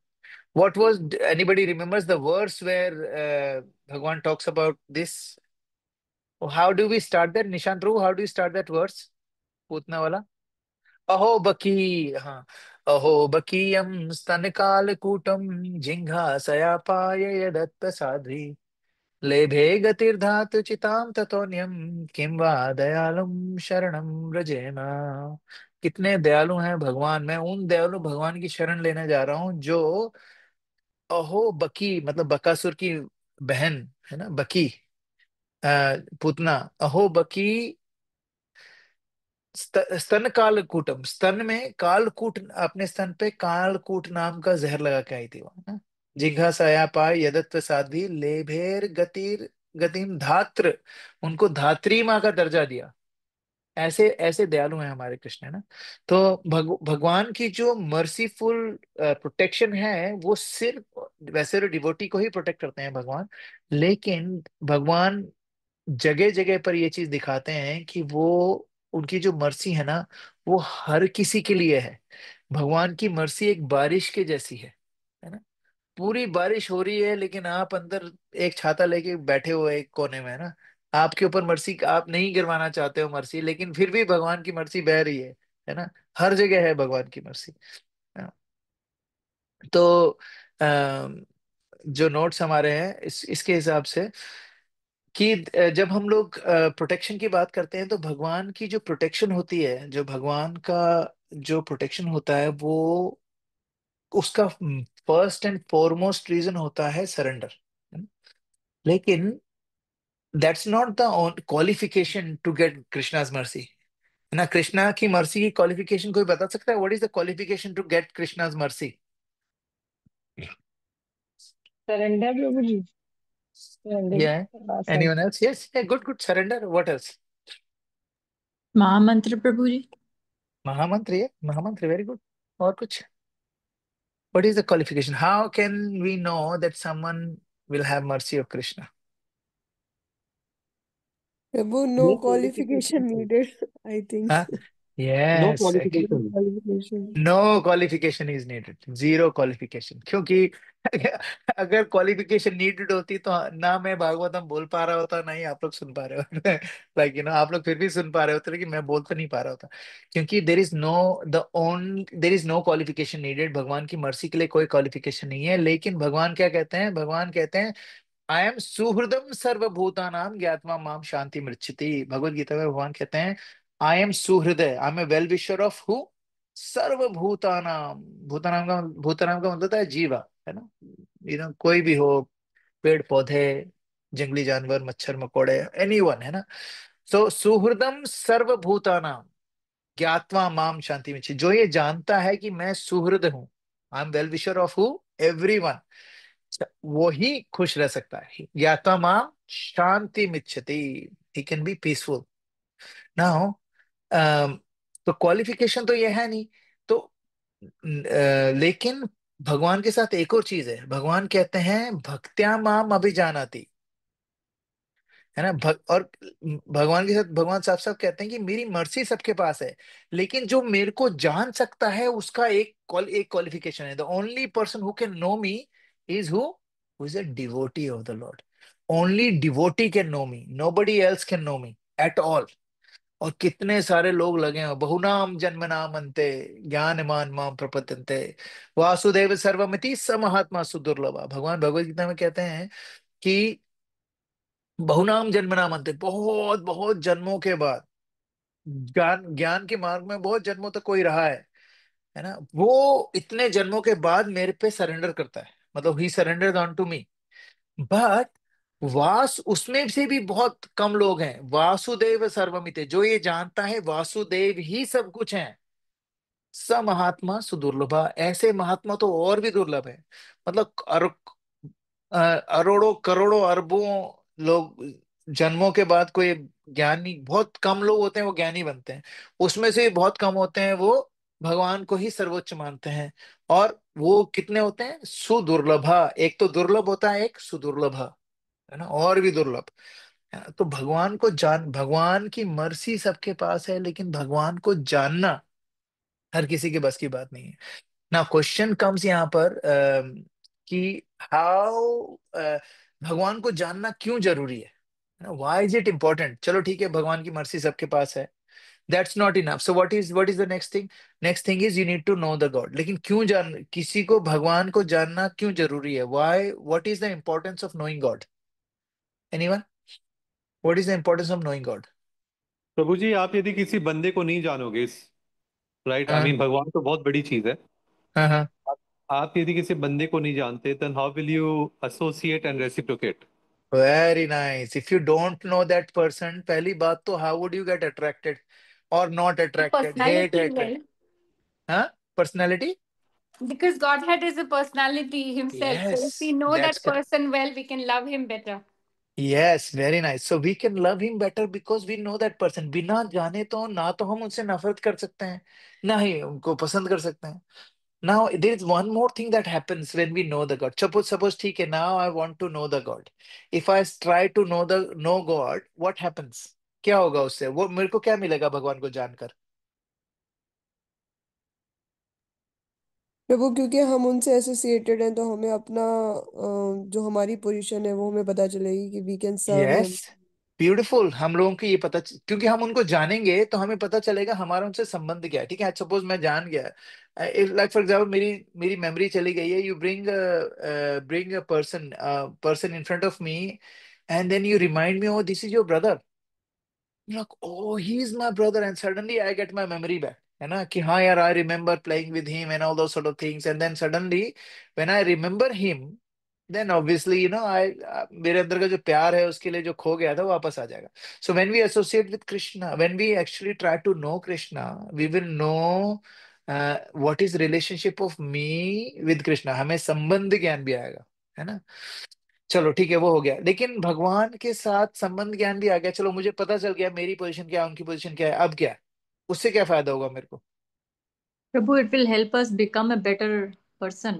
What was, anybody remembers the verse where Bhagwan talks about this, how do we start that, Nishant Prabhu, how do you start that verse, Putana वाला, अहो बकी, हाँ, अहो बकीयम स्तन कालकूटम जिघासयापाय यदत्त साध्वी लेभे गतिर्धातु चितां ततोन्यं किं वा दयालुं शरणं व्रजेम। कितने दयालु हैं भगवान। मैं उन दयालु भगवान की शरण लेने जा रहा हूँ जो अहो बकी, मतलब बकासुर की बहन है ना, बकी, पूतना, अहो बकी, स्तन कालकूटम, स्तन में कालकूट, अपने स्तन पे कालकूट नाम का जहर लगा के आई थी वो, है ना। जिघा सया पाय यदत्व साध्वी लेभेर गतिर गतिम धात्र, उनको धात्री माँ का दर्जा दिया। ऐसे ऐसे दयालु हैं हमारे कृष्ण, है ना। तो भगवान की जो मर्सीफुल प्रोटेक्शन है वो सिर्फ, वैसे तो डिवोटी को ही प्रोटेक्ट करते हैं भगवान, लेकिन भगवान जगह जगह पर ये चीज दिखाते हैं कि वो, उनकी जो मर्सी है ना, वो हर किसी के लिए है। भगवान की मर्सी एक बारिश के जैसी है ना। पूरी बारिश हो रही है लेकिन आप अंदर एक छाता लेके बैठे हुए एक कोने में, है ना। आपके ऊपर मर्सी, आप नहीं गिरवाना चाहते हो मर्सी, लेकिन फिर भी भगवान की मर्सी बह रही है ना। हर जगह है भगवान की मर्सी, है ना? तो जो नोट्स हमारे हैं इसके हिसाब से कि जब हम लोग प्रोटेक्शन की बात करते हैं तो भगवान की जो प्रोटेक्शन होती है, जो भगवान का जो प्रोटेक्शन होता है वो, उसका फर्स्ट एंड फॉरमोस्ट रीजन होता है सरेंडर। लेकिन that's not the qualification to get Krishna's mercy, है ना। कृष्णा की मर्सी की क्वालिफिकेशन कोई बता सकता है? What is the qualification to get Krishna's mercy? Surrender Prabhu ji, या सरेंडर सब। Anyone else? Yes, good good, surrender. What else? Mahamantra Prabhu जी। महामंत्र, ये महामंत्र, वेरी गुड। और कुछ? What is the qualification? How can we know that someone will have mercy of Krishna? Prabhu, no no qualification qualification, needed, I think. Huh? No Yes, no qualification. Qualification. No qualification is needed, zero qualification. क्योंकि अगर qualification needed होती तो ना मैं भागवतम बोल पा रहा होता, ना ही आप लोग सुन पा रहे हो। लाइक आप लोग फिर भी सुन पा रहे होते, लेकिन मैं बोल तो नहीं पा रहा होता। क्योंकि there is no qualification needed. भगवान की मर्सी के लिए कोई क्वालिफिकेशन नहीं है। लेकिन भगवान क्या कहते हैं? भगवान कहते हैं आई एम सुहृदम सर्वभूतानाम ज्ञात्वा माम शांति मृच्छति। भगवत गीता में भगवान कहते हैं I am suhridaya, I am a well wisher of who? सर्वभूतानाम। भूतानाम का मतलब है जीवा, है ना। कोई भी हो, पेड़ पौधे, जंगली जानवर, मच्छर मकोड़े, एनीवन, है ना। सो सुहृदम सर्वभूतानाम ज्ञात्वा माम शांति मिच्छति, जो ये जानता है कि मैं सुहृद हूँ, I am well wisher of who, everyone, वो ही खुश रह सकता है। ज्ञाता माम शांति मिच्छति, he can be peaceful. Now तो क्वालिफिकेशन तो ये है नहीं। तो लेकिन भगवान के साथ एक और चीज है। भगवान कहते हैं भक्त्या माम अभिजानाति, है ना। और भगवान के साथ भगवान साफ साफ कहते हैं कि मेरी मर्जी सबके पास है, लेकिन जो मेरे को जान सकता है उसका एक क्वालिफिकेशन है। The only person who can know me is who is a devotee of the lord. Only devotee can know me, nobody else can know me at all. और कितने सारे लोग लगे हैं, बहुनाम जन्म नाम अंते ज्ञानमान माम प्रपद्यन्ते वासुदेव सर्वमिति स महात्मा सुदुर्लभ। भगवान भगवत गीता में कहते हैं कि बहुनाम जन्मनाम अंते, बहुत बहुत जन्मों के बाद, ज्ञान ज्ञान के मार्ग में बहुत जन्मों तक कोई रहा है ना, वो इतने जन्मों के बाद मेरे पे सरेंडर करता है, मतलब he surrendered on to me. But was उसमें से भी बहुत कम लोग हैं। वासुदेव सर्वमिते, जो ये जानता है वासुदेव ही सब कुछ है, स महात्मा सुदुर्लभा, ऐसे महात्मा तो और भी दुर्लभ है। मतलब अरोड़ों करोड़ों अरबों लोग जन्मों के बाद कोई ज्ञानी, बहुत कम लोग होते हैं वो ज्ञानी बनते हैं। उसमें से बहुत कम होते हैं वो भगवान को ही सर्वोच्च मानते हैं। और वो कितने होते हैं? सुदुर्लभा। एक तो दुर्लभ होता है, एक सुदुर्लभा, है ना, और भी दुर्लभ। तो भगवान को जान, भगवान की मर्सी सबके पास है, लेकिन भगवान को जानना हर किसी के बस की बात नहीं है। ना क्वेश्चन कम्स यहाँ पर कि हाउ, भगवान को जानना क्यों जरूरी है? Why is it important? चलो ठीक है, भगवान की मर्जी सबके पास है, that's not enough. So what is the next thing? Next thing is you need to know the God. लेकिन क्यों जान, किसी को भगवान को जानना क्यों जरूरी है? Why, what is the importance of knowing God? Anyone? What is the importance of knowing God? Prabhu ji, आप यदि किसी बंदे को नहीं जानोगे, राइट। आई हाँ मीन भगवान तो बहुत बड़ी चीज है। हाँ हाँ। आप यदि किसी बंदे को नहीं जानते, then how will you associate and reciprocate? Very nice. If you don't know that person, पहली बात तो how would you get attracted और not attracted, hate Personality hate? well, हाँ, personality. because Godhead is a personality himself. So if we yes, know that's that correct. person well, we can love him better. Yes, very nice. So we can love him better because we know that person. बिना जाने तो ना तो हम उनसे नफरत कर सकते हैं, ना ही उनको पसंद कर सकते हैं। Now there is one more thing that happens when we know the God. Suppose ठीक है, now I want to know the God. If I try to know God, what happens? क्या होगा उससे? वो मेरे को क्या मिलेगा भगवान को जानकर? प्रभु, क्योंकि हम उनसे एसोसिएटेड हैं तो हमें अपना जो हमारी पोजीशन है वो हमें पता चलेगी कि we can serve yes, him. Beautiful. हम लोगों को ये पता क्योंकि हम उनको जानेंगे तो हमें पता चलेगा हमारा उनसे संबंध क्या है। ठीक है, सपोज मैं जान गया, लाइक फॉर एग्जाम्पल मेरी मेरी मेमोरी चली गई है। You bring a person in front of me and then you remind me, oh this is your brother. Like, oh, he's my brother, and suddenly I get my memory back. है ना कि हाँ यार, I remember playing with him and all those sort of things. And then suddenly, when I remember him, then obviously, मेरे अंदर का जो प्यार है उसके लिए जो खो गया था वो वापस आ जाएगा. So when we associate with Krishna, when we actually try to know Krishna, we will know what is relationship of me with Krishna. हमें संबंध ज्ञान भी आएगा, है ना. चलो ठीक है, वो हो गया। लेकिन भगवान के साथ संबंध ज्ञान भी आ गया। चलो मुझे पता चल गया मेरी पोजीशन क्या है, उनकी पोजीशन क्या है। अब क्या, उससे क्या फायदा होगा मेरे को? Prabhu, it will help us become a better person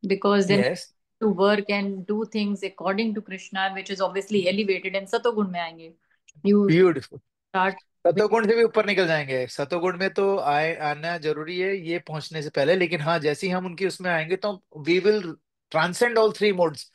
because then yes, to work and do things according to Krishna, which is obviously elevated and Satogun में आएंगे. You beautiful. start with सतोगुण से भी ऊपर निकल जाएंगे। सतोगुण में तो आना जरूरी है ये पहुंचने से पहले, लेकिन हाँ, जैसे ही हम उनकी उसमें आएंगे तो we will transcend all three modes.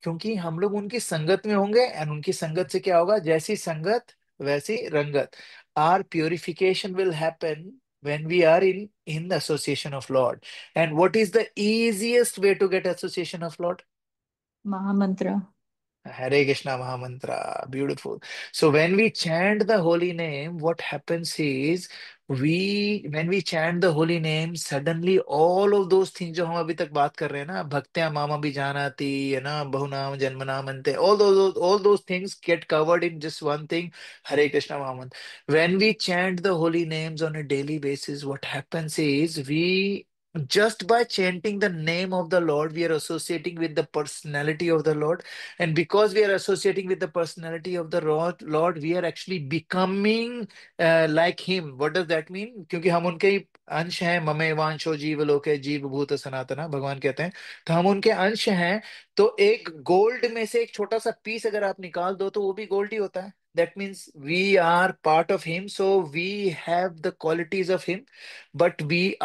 क्योंकि हम लोग उनकी संगत में होंगे, एंड उनकी संगत से क्या होगा? जैसी संगत वैसी रंगत। Our purification will happen when we are in the association of Lord. And what is the easiest way to get association of Lord? Mahamantra. Hare Krishna Mahamantra. Beautiful. So when we chant the holy name, what happens is when we chant the holy name, suddenly all of those things जो हम अभी तक बात कर रहे हैं ना, भक्त्या मामा भी जानाति, है ना, बहुनाम जन्मनाम अंते, all those things get covered in just one thing, Hare Krishna Mahamantra. When we chant the holy names on a daily basis, what happens is just by chanting the name of the Lord, we are associating with the personality of the Lord. And because we are associating with the personality of the Lord, we are actually becoming like Him. What does that mean? क्योंकि हम उनके ही अंश हैं। ममे वांशो जीव लोके जीव भूत सनातना, भगवान कहते हैं। तो हम उनके अंश हैं। तो एक गोल्ड में से एक छोटा सा पीस अगर आप निकाल दो तो वो भी गोल्ड ही होता है। That means we are part of Him, so we have the qualities of Him, but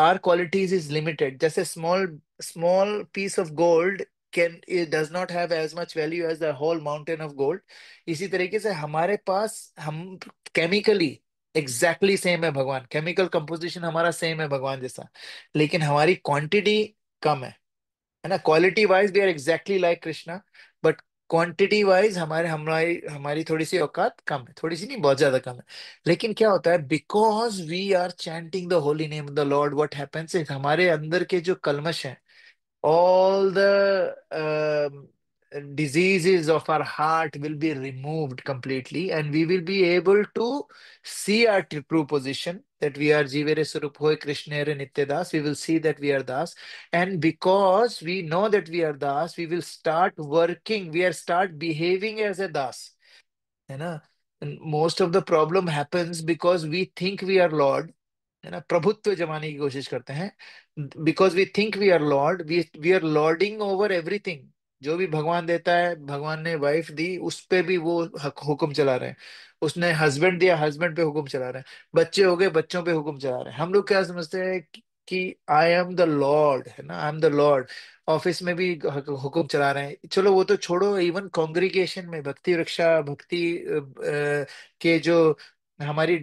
our qualities is limited. Just a small piece of gold it does not have as much value as the whole mountain of gold. इसी तरीके से हमारे पास हम chemically exactly same है भगवान, chemical composition हमारा same है भगवान जैसा, लेकिन हमारी क्वांटिटी कम है ना। Quality wise we are exactly like Krishna, but quantity wise हमारे हमारी हमारी थोड़ी सी औकात कम है, थोड़ी सी नहीं, बहुत ज्यादा कम है। लेकिन क्या होता है, because we are chanting the holy name of the lord, what happens is हमारे अंदर के जो कल्मश हैं, all the diseases of our heart will be removed completely, and we will be able to see our true position, that we are Jivere Swarup Hoy Krishnere Nitya Das. We will see that we are Das. And because we know that we are Das, we will start working, we are start behaving as a Das. है ना. And most of the problem happens because we think we are Lord, है ना, प्रभुत्व जमाने की कोशिश करते हैं। Because we think we are lord, we are lording over everything. जो भी भगवान देता है, भगवान ने वाइफ दी उस पे भी वो हुक्म चला रहे हैं। उसने हस्बैंड दिया, हस्बैड पे हुक्म चला रहे हैं। बच्चे हो गए, बच्चों पे हुक्म चला रहे हैं। हम लोग क्या समझते हैं कि आई एम द लॉर्ड, है ना, I am the Lord. Office में भी हुक्म चला रहे हैं। चलो वो तो छोड़ो, इवन कॉन्ग्रीगेशन में भक्ति रक्षा भक्ति के जो हमारी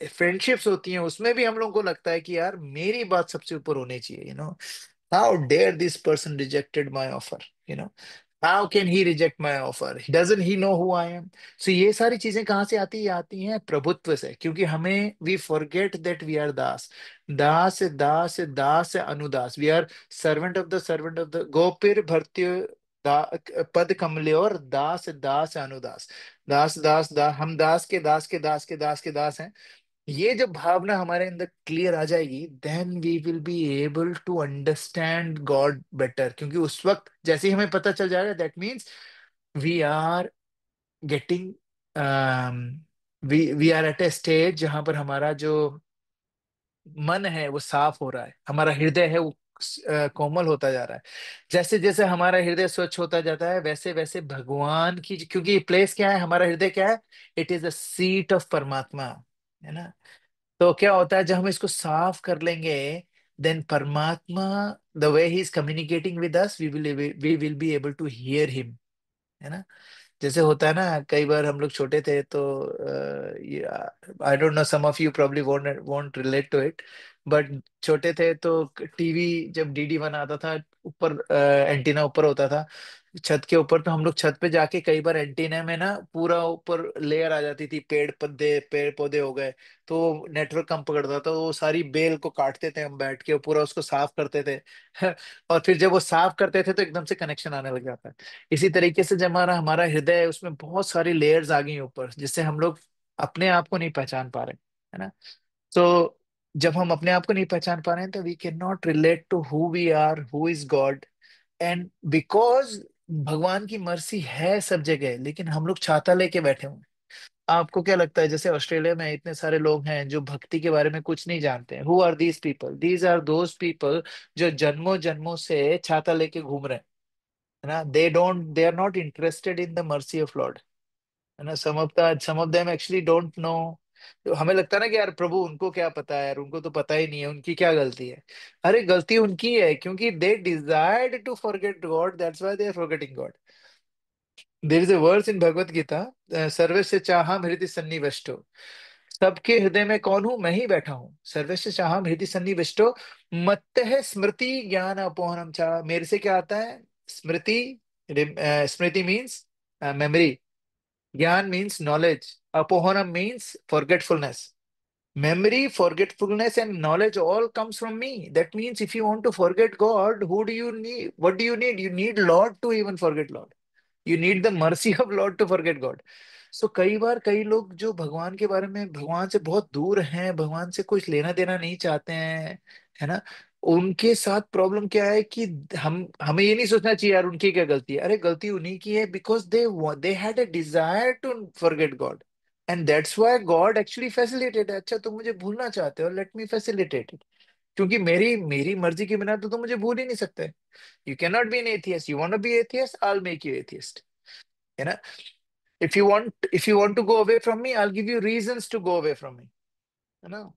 फ्रेंडशिप्स होती हैं उसमें भी हम लोगों को लगता है कि यार मेरी बात सबसे ऊपर होनी चाहिए, how dare this person rejected my offer, how can he reject my offer, doesn't he know who I am? So ये सारी चीजें कहाँ से आती है? आती हैं प्रभुत्व से, क्योंकि हमें we forget that we are das. दास से दास से दास से अनुदास, we are servant of the गोपिर भर्त्य दा, पद कमले, और दास दास अनुदास। दास दास दास, हम दास के दास के दास के दास के दास हैं। ये जब भावना हमारे अंदर क्लियर आ जाएगी, then we will be able to understand God better, क्योंकि उस वक्त जैसे ही हमें पता चल जाएगा, that means we are getting, we are at a stage जहां पर हमारा जो मन है वो साफ हो रहा है, हमारा हृदय है वो कोमल होता जा रहा है। जैसे जैसे हमारा हृदय स्वच्छ होता जाता है, वैसे वैसे भगवान की, क्योंकि ये प्लेस क्या है, हमारा हृदय क्या है? It is the seat of परमात्मा, है ना? तो क्या होता है, जब हम इसको साफ कर लेंगे, then Paramatma, the way he is communicating with us, we will be able to hear him, है ना? जैसे होता है ना, कई बार हम लोग छोटे थे तो, I don't know, some of you probably won't won't relate to it, but छोटे थे तो टीवी जब डीडी 1 आता था, ऊपर एंटीना ऊपर होता था छत के ऊपर, तो हम लोग छत पे जाके कई बार एंटीना में ना पूरा ऊपर लेयर आ जाती थी, पेड़ पौधे हो गए, तो नेटवर्क कम पकड़ता था, वो सारी बेल को काटते थे हम बैठ के, पूरा उसको साफ करते थे और फिर जब वो साफ करते थे तो एकदम से कनेक्शन आने लग जाता है। इसी तरीके से जब हमारा हमारा हृदय है, उसमें बहुत सारी लेयर्स आ गई ऊपर, जिससे हम लोग अपने आप को नहीं पहचान पा रहे, है ना? तो जब हम अपने आप को नहीं पहचान पा रहे हैं, तो we can not relate to who we are, who is God. And because भगवान की मर्सी है सब जगह, लेकिन हम लोग छाता लेके बैठे हुए हैं। आपको क्या लगता है, जैसे ऑस्ट्रेलिया में इतने सारे लोग हैं जो भक्ति के बारे में कुछ नहीं जानते हैं? Who are these people? These are those people जो जन्मों जन्मों से छाता लेके घूम रहे हैं, है ना? They are not interested in the mercy of Lord, है ना? Some of them actually don't know. हमें लगता है ना कि यार प्रभु उनको क्या पता है यार, उनको तो पता ही नहीं है, उनकी क्या गलती है? अरे गलती उनकी है, क्योंकि they desired to forget God, that's why they are forgetting God. There is a verse in Bhagavad Gita, सर्वस्य चाहम हृदय सन्निविष्टो, सबके हृदय में कौन हूं? मैं ही बैठा हूं। सर्वस्य चाहम हृदय सन्निविष्टो, मत्तः स्मृति ज्ञान अपोहनम चाह, मेरे से क्या आता है? Smriti, smriti means memory, jnana means knowledge, apohanam means forgetfulness. Memory, forgetfulness, and knowledge all comes from me. That means if you want to forget God, who do you need? What do you need? You need Lord to even forget Lord. You need the mercy of Lord to forget God. So कई बार कई लोग जो भगवान के बारे में, भगवान से बहुत दूर हैं, भगवान से कुछ लेना देना नहीं चाहते हैं, है ना? उनके साथ प्रॉब्लम क्या है कि हम हमें ये नहीं सोचना चाहिए यार उनकी क्या गलती है। अरे गलती उन्हीं की है, because they had a desire to forget God, and that's why God actually facilitate. अच्छा तुम मुझे भूलना चाहते हो, लेट मी फैसिलिटेट इट, क्योंकि मेरी मेरी मर्जी के बिना तो तुम मुझे भूल ही नहीं सकते। You can not be an atheist, you want to be atheist, I will make you atheist, है ना? if you want to go away from me, I'll give you reasons to go away from me, है ना?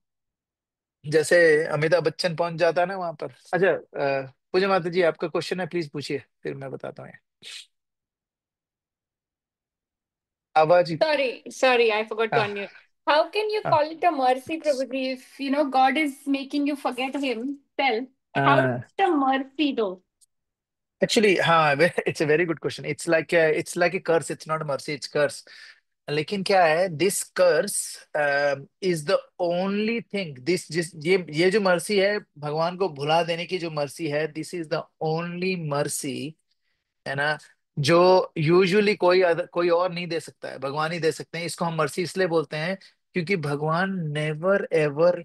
जैसे अमिताभ बच्चन पहुंच जाता है ना वहां पर। अच्छा, पूजा माता जी आपका क्वेश्चन है, प्लीज पूछिए, फिर मैं बताता हूँ ये। आवाज। Sorry, I forgot to हाँ unmute. How can you हाँ call it a mercy, Prabhuji, if God is making you forget Himself? How is हाँ। it a mercy, though? Actually हाँ, it's a very good question. It's like a curse, it's not mercy, it's curse. लेकिन क्या है, this curse is the only thing, this जिस ये जो mercy है, भगवान को भुला देने की जो मर्सी है, this is the only mercy, है ना? जो यूजुअली कोई और नहीं दे सकता है, भगवान ही दे सकते हैं। इसको हम मर्सी इसलिए बोलते हैं क्योंकि भगवान never ever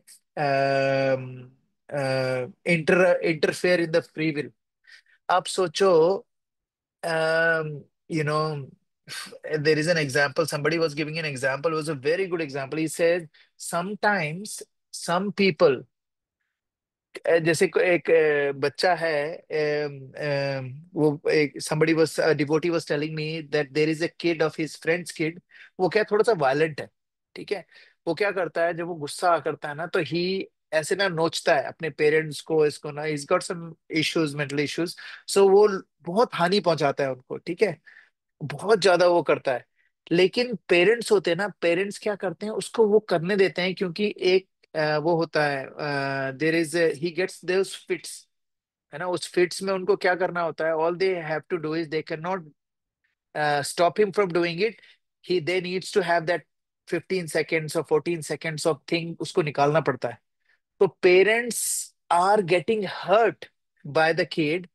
interfere in the free will. आप सोचो, you know, there is an example, somebody was giving an example, it was a very good example. He said sometimes some people, जैसे एक बच्चा है, वो एक somebody was a devotee was telling me that there is a kid of his friend's kid, वो क्या थोड़ा सा वायलेंट है, ठीक है? वो क्या करता है, जब वो गुस्सा करता है ना, तो ही ऐसे ना नोचता है अपने पेरेंट्स को, इसको ना, is got some issues, mental issues. So वो बहुत हानि पहुंचाता है उनको, ठीक है? बहुत ज्यादा वो करता है। लेकिन पेरेंट्स होते हैं ना, पेरेंट्स क्या करते हैं, उसको वो करने देते हैं, क्योंकि एक वो होता है, there is he gets those fits, है ना। उस फिट्स में उनको क्या करना होता है, all they have to do is they can not stop him from doing it. They needs to have that 15 seconds or 14 seconds of thing उसको निकालना पड़ता है. तो parents are getting hurt by the kid,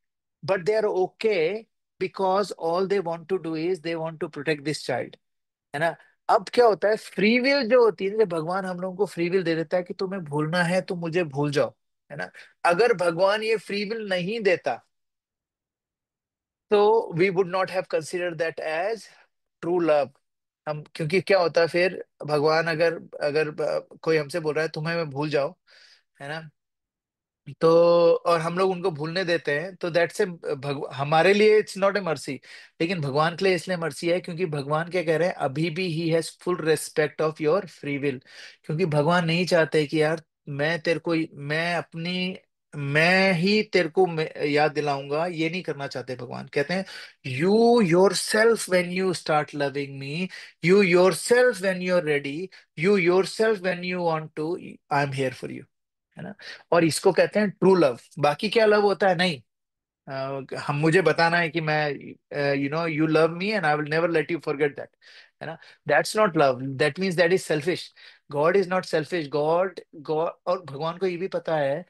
but they are okay, because all they want to do is they want to protect this child, है ना. अब क्या होता है, फ्री विल जो होती है, जब भगवान हम लोगों को फ्री विल दे देता है कि तुम्हें भूलना है तो मुझे भूल जाओ, है ना. अगर भगवान ये फ्री विल नहीं देता तो we would not have consider that as true love. हम, क्योंकि क्या होता है फिर, भगवान अगर अगर कोई हमसे बोल रहा है तुम्हें मैं भूल जाओ, है ना, तो और हम लोग उनको भूलने देते हैं, तो दैट्स ए हमारे लिए इट्स नॉट ए मर्सी. लेकिन भगवान के लिए इसलिए मर्सी है क्योंकि भगवान क्या कह रहे हैं, अभी भी he has full respect of your free will. क्योंकि भगवान नहीं चाहते कि यार मैं तेरे को, मैं अपनी, मैं ही तेरे को याद दिलाऊंगा, ये नहीं करना चाहते. भगवान कहते हैं you yourself when you start loving me, you yourself when you are ready, you yourself when you want to, I am here for you, है ना. और इसको कहते हैं ट्रू लव. बाकी क्या लव होता है, नहीं. हम, मुझे बताना है कि मैं, you love me and I will never let you forget that, है ना. That's not love, that means that is selfish. God is not selfish. God God और भगवान को ये भी पता है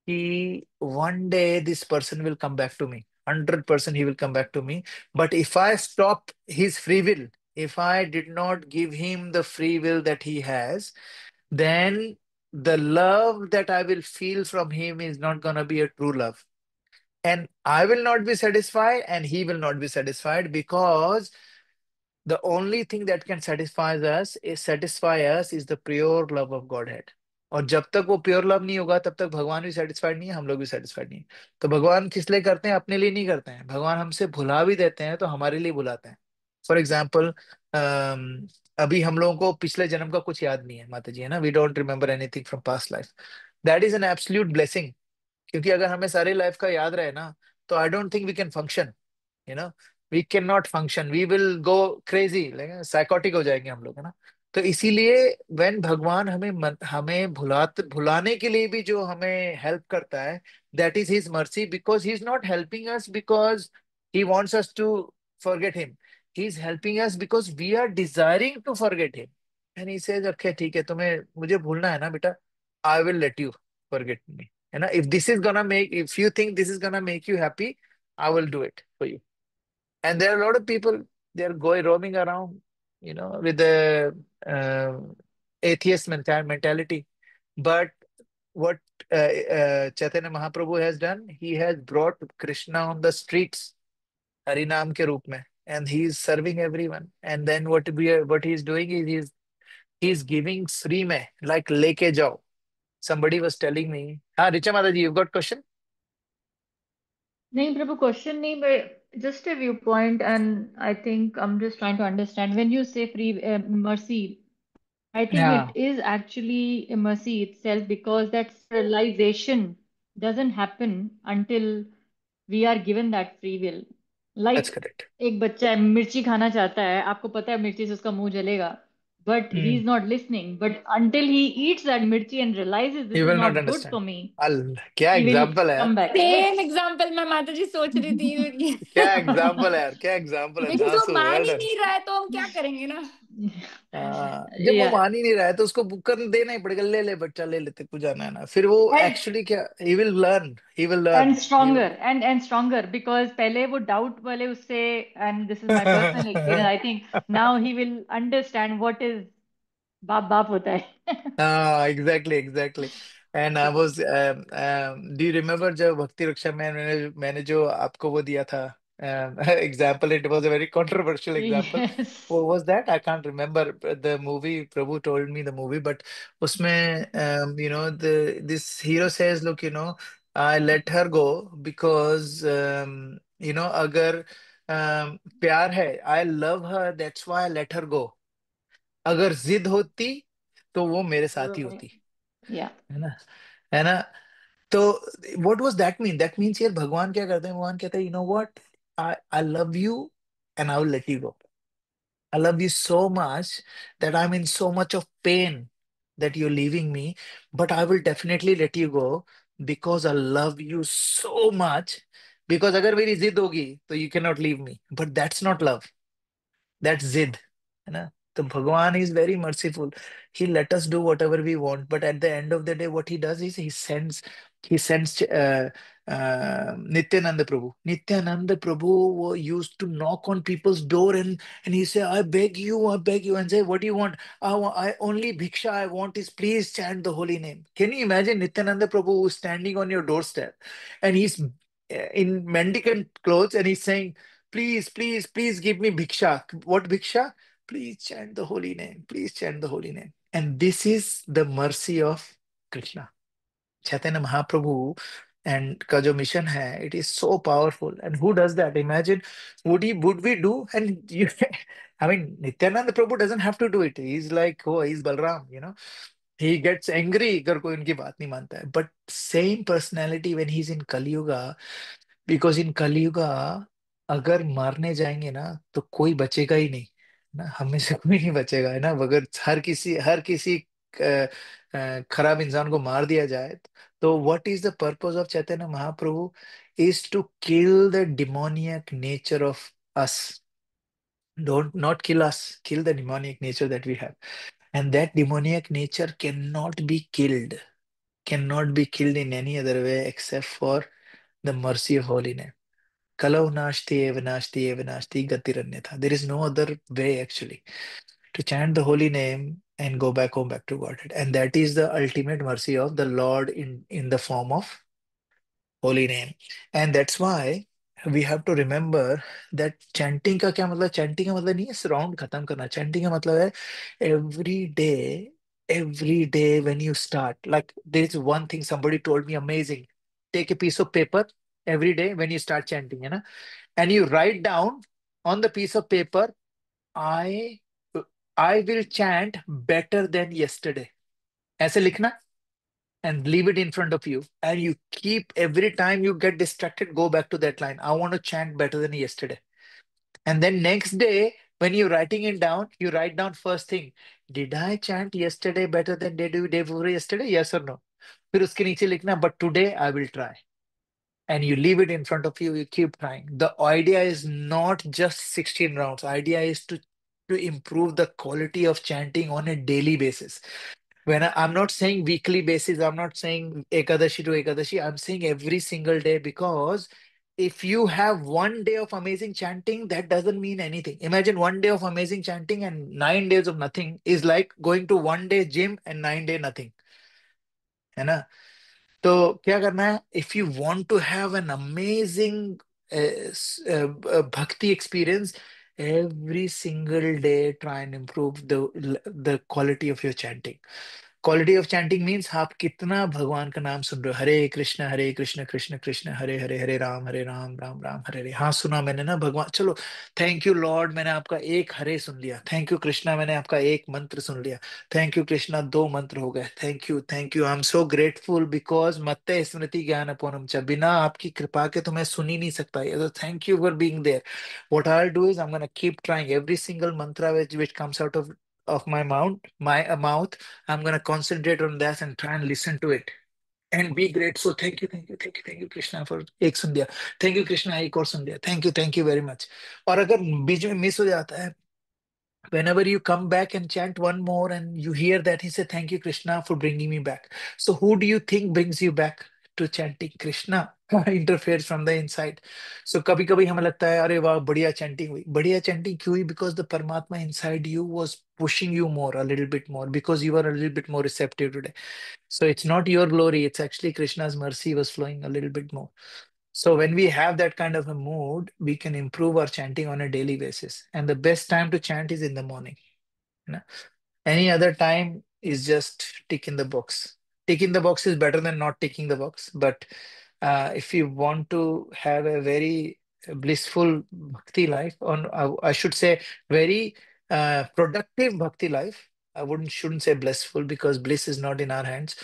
कि one day this person will come back to me, 100% he will come back to me. But if I stop his free will, if I did not give him the free will that he has, then the love that I will feel from him is not going to be a true love. And I will not be satisfied, and he will not be satisfied, because the only thing that can satisfy us is the pure love of Godhead. और जब तक वो pure love नहीं होगा तब तक भगवान भी सेटिस्फाइड नहीं है, हम लोग भी सेटिस्फाइड नहीं है. तो भगवान किस लिए करते हैं, अपने लिए नहीं करते हैं. भगवान हमसे भुला भी देते हैं तो हमारे लिए बुलाते हैं. फॉर एग्जाम्पल, अभी हम लोगों को पिछले जन्म का कुछ याद नहीं है माता जी, है ना. We don't remember anything from past life. That is an absolute blessing. क्योंकि अगर हमें सारी लाइफ का याद रहे ना, तो I don't think we can function, you know. We can not function, we will go crazy, psychotic हो जाएंगे हम लोग, है ना. तो इसीलिए व्हेन भगवान हमें हमें भुलाने के लिए भी जो हमें हेल्प करता है, that is his mercy, because he is not helping us because he wants us to forget him. He is helping us because we are desiring to forget him. And he says okay ठीक है, तुम्हें मुझे भूलना है ना बेटा, I will let you forget me, है ना. If you think this is gonna make you happy, I will do it for you. And there are a lot of people, they're going roaming around, with the atheist mentality. But what Chaitanya Mahaprabhu has done, he has brought Krishna on the streets, Harinam ke roop mein, and he is serving everyone. And then what he is doing is he's giving free mein, like leke jao. Somebody was telling me, Richa Mataji, you've got question? नहीं प्रभु, question नहीं, but just a viewpoint, and I think I'm just trying to understand. When you say free mercy, I think it Yeah, is actually a mercy itself, because that realization doesn't happen until we are given that free will. that's Like correct. एक बच्चा है, मिर्ची खाना चाहता है, आपको पता है मिर्ची से उसका मुंह जलेगा, but he Hmm. is not listening. But until he eats that mirchi and realizes He this is will not not good understand. for me, क्या he will एग्जाम्पल है. come back, right? Same example मैं माता जी सोच रही थी क्या example है यार, क्या एग्जाम्पल है. बिकॉज वो धांसू, मान वेल ही डन. नहीं रहा है तो हम क्या करेंगे ना. जब वो Yeah. मान ही नहीं रहा है तो उसको बुक कर देना ही पड़ेगा. ले ले बच्चा, ले लेते कुछ जाना है ना, फिर वो And एक्चुअली क्या, he will learn, he will and learn, he stronger, will. and stronger, because पहले वो doubt वाले उससे, and this is my personal experience, I think now he will understand what is बाप बाप होता है. हाँ, exactly exactly. And I was, do you remember जब भक्ति रक्षा में मैंने जो आपको वो दिया था example, it was a very controversial example. Yes. वो was that, I can't remember the movie. Prabhu told me the movie, but उसमें the this hero says, look, I let her go because, अगर प्यार है, I love her, that's why I let her go. अगर जिद होती तो वो मेरे साथ ही Right. होती, Yeah. है ना, है ना. तो what was that mean, that means यार भगवान क्या करते हैं, भगवान कहते हैं, you know what, I I love you and I will let you go. I love you so much that I'm in so much of pain that you're leaving me, but I will definitely let you go because I love you so much. Because अगर मेरी जिद होगी तो you cannot leave me. But that's not love. That's जिद, है ना? तो भगवान is very merciful. He let us do whatever we want, but at the end of the day, what he does is he sends Nityananda Prabhu. Nityananda Prabhu used to knock on people's door and he say, I beg you, and say, what do you want? I only bhiksha I want is please chant the holy name. Can you imagine Nityananda Prabhu who's standing on your doorstep and he's in mendicant clothes and he's saying, please, please, please give me bhiksha. What bhiksha? Please chant the holy name. Please chant the holy name. And this is the mercy of Krishna. Chaitanya Mahaprabhu and का जो mission है, it is so powerful. And who does that? Imagine, would we do? And you, I mean, Nityananda Prabhu doesn't have to do it. He's like, oh, he's Balram, you know. He gets angry अगर कोई उनकी बात नहीं मानता है. But same personality when he's in Kali Yuga, because in Kalyuga अगर मारने जाएंगे ना तो कोई बचेगा ही नहीं ना, हमें से कोई नहीं बचेगा, है ना? अगर हर किसी खराब इंसान को मार दिया जाए तो what is the purpose of Chaitanya Mahaprabhu is to kill the demoniac nature of us. Don't not kill us, kill the demoniac nature that we have. And that demoniac nature cannot be killed in any other way except for the mercy of holy name. Kalau nashti eva nashti eva nashti gatiranyatha. There is no other way actually to chant the holy name and go back home, back to Godhead. And that is the ultimate mercy of the Lord in the form of holy name. And that's why we have to remember that chanting का क्या मतलब? chanting का मतलब नहीं है round खत्म करना. chanting का मतलब है every day when you start, like there is one thing somebody told me amazing. Take a piece of paper every day when you start chanting, है ना, and you write down on the piece of paper, I I will chant better than yesterday. ऐसे लिखना and leave it in front of you. And you keep every time you get distracted, go back to that line. I want to chant better than yesterday. And then next day, when you're writing it down, you write down first thing. Did I chant yesterday better than day before yesterday? Yes or no? फिर उसके नीचे लिखना, but today I will try. And you leave it in front of you, you keep trying. The idea is not just 16 rounds. Idea is to improve the quality of chanting on a daily basis. I'm not saying weekly basis, I'm not saying Ekadashi to Ekadashi, I'm saying every single day, because if you have one day of amazing chanting, that doesn't mean anything. Imagine one day of amazing chanting and 9 days of nothing is like going to one day gym and 9 day nothing. है ना? तो क्या करना है? If you want to have an amazing bhakti experience, every single day try and improve the quality of your chanting. Quality of chanting means आप कितना भगवान का नाम सुन रहे हो. हरे कृष्ण कृष्ण कृष्ण हरे हरे, हरे राम राम राम हरे हरे. हाँ सुना मैंने ना भगवान, चलो थैंक यू लॉर्ड, मैंने आपका एक हरे सुन लिया. थैंक यू कृष्णा, मैंने आपका एक मंत्र सुन लिया. थैंक यू कृष्णा, दो मंत्र हो गए. Thank you I am so grateful because मत्ते स्मृति ज्ञान अपोनम च, बिना आपकी कृपा के तो मैं सुन ही नहीं सकता. तो thank you for being there. What I will do is I am gonna keep trying every single mantra which comes out of my mouth. I'm going to concentrate on that and try and listen to it and be grateful. Thank you Krishna for एक सुन दिया. Thank you Krishna, एक और सुन दिया. Thank you very much. और अगर बीच में miss हो जाता है, whenever you come back and chant one more and you hear that, he said, thank you Krishna for bringing me back. So who do you think brings you back to chanting? Krishna interferes from the inside. So कभी कभी हमें लगता है अरे वाह बढ़िया chanting हुई. बढ़िया chanting क्यों हुई? Because the Paramatma inside you was pushing you more, a little bit more, because you were a little bit more receptive today. So it's not your glory, it's actually Krishna's mercy was flowing a little bit more. So when we have that kind of a mood, we can improve our chanting on a daily basis. And the best time to chant is in the morning. You know? Any other time is just tick in the box. Tick in the box is better than not ticking the box. But if you want to have a very blissful bhakti life, or I should say very productive bhakti life, I shouldn't say blissful because bliss is not in our hands.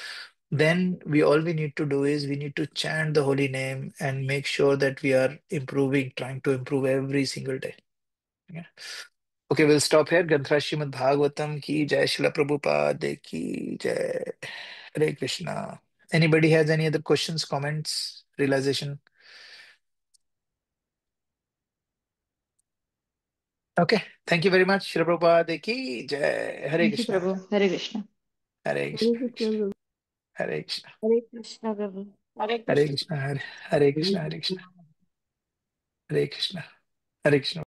Then we need to do is we need to chant the holy name and make sure that we are improving, trying to improve every single day. Yeah. Okay, we'll stop here. Granth Srimad Bhagavatam ki jai, Srila Prabhupada ki jai. Hare Krishna. Anybody has any other questions, comments, realization? Okay, thank you very much. Shri Prabhupada ki jai. Hare Thank you, Krishna. Prabhu. Hare Krishna. Hare Krishna. Hare Krishna. Hare Krishna, Prabhu. Hare Hare Krishna. Krishna. Hare Krishna. Hare Krishna. Hare Krishna. Hare Krishna.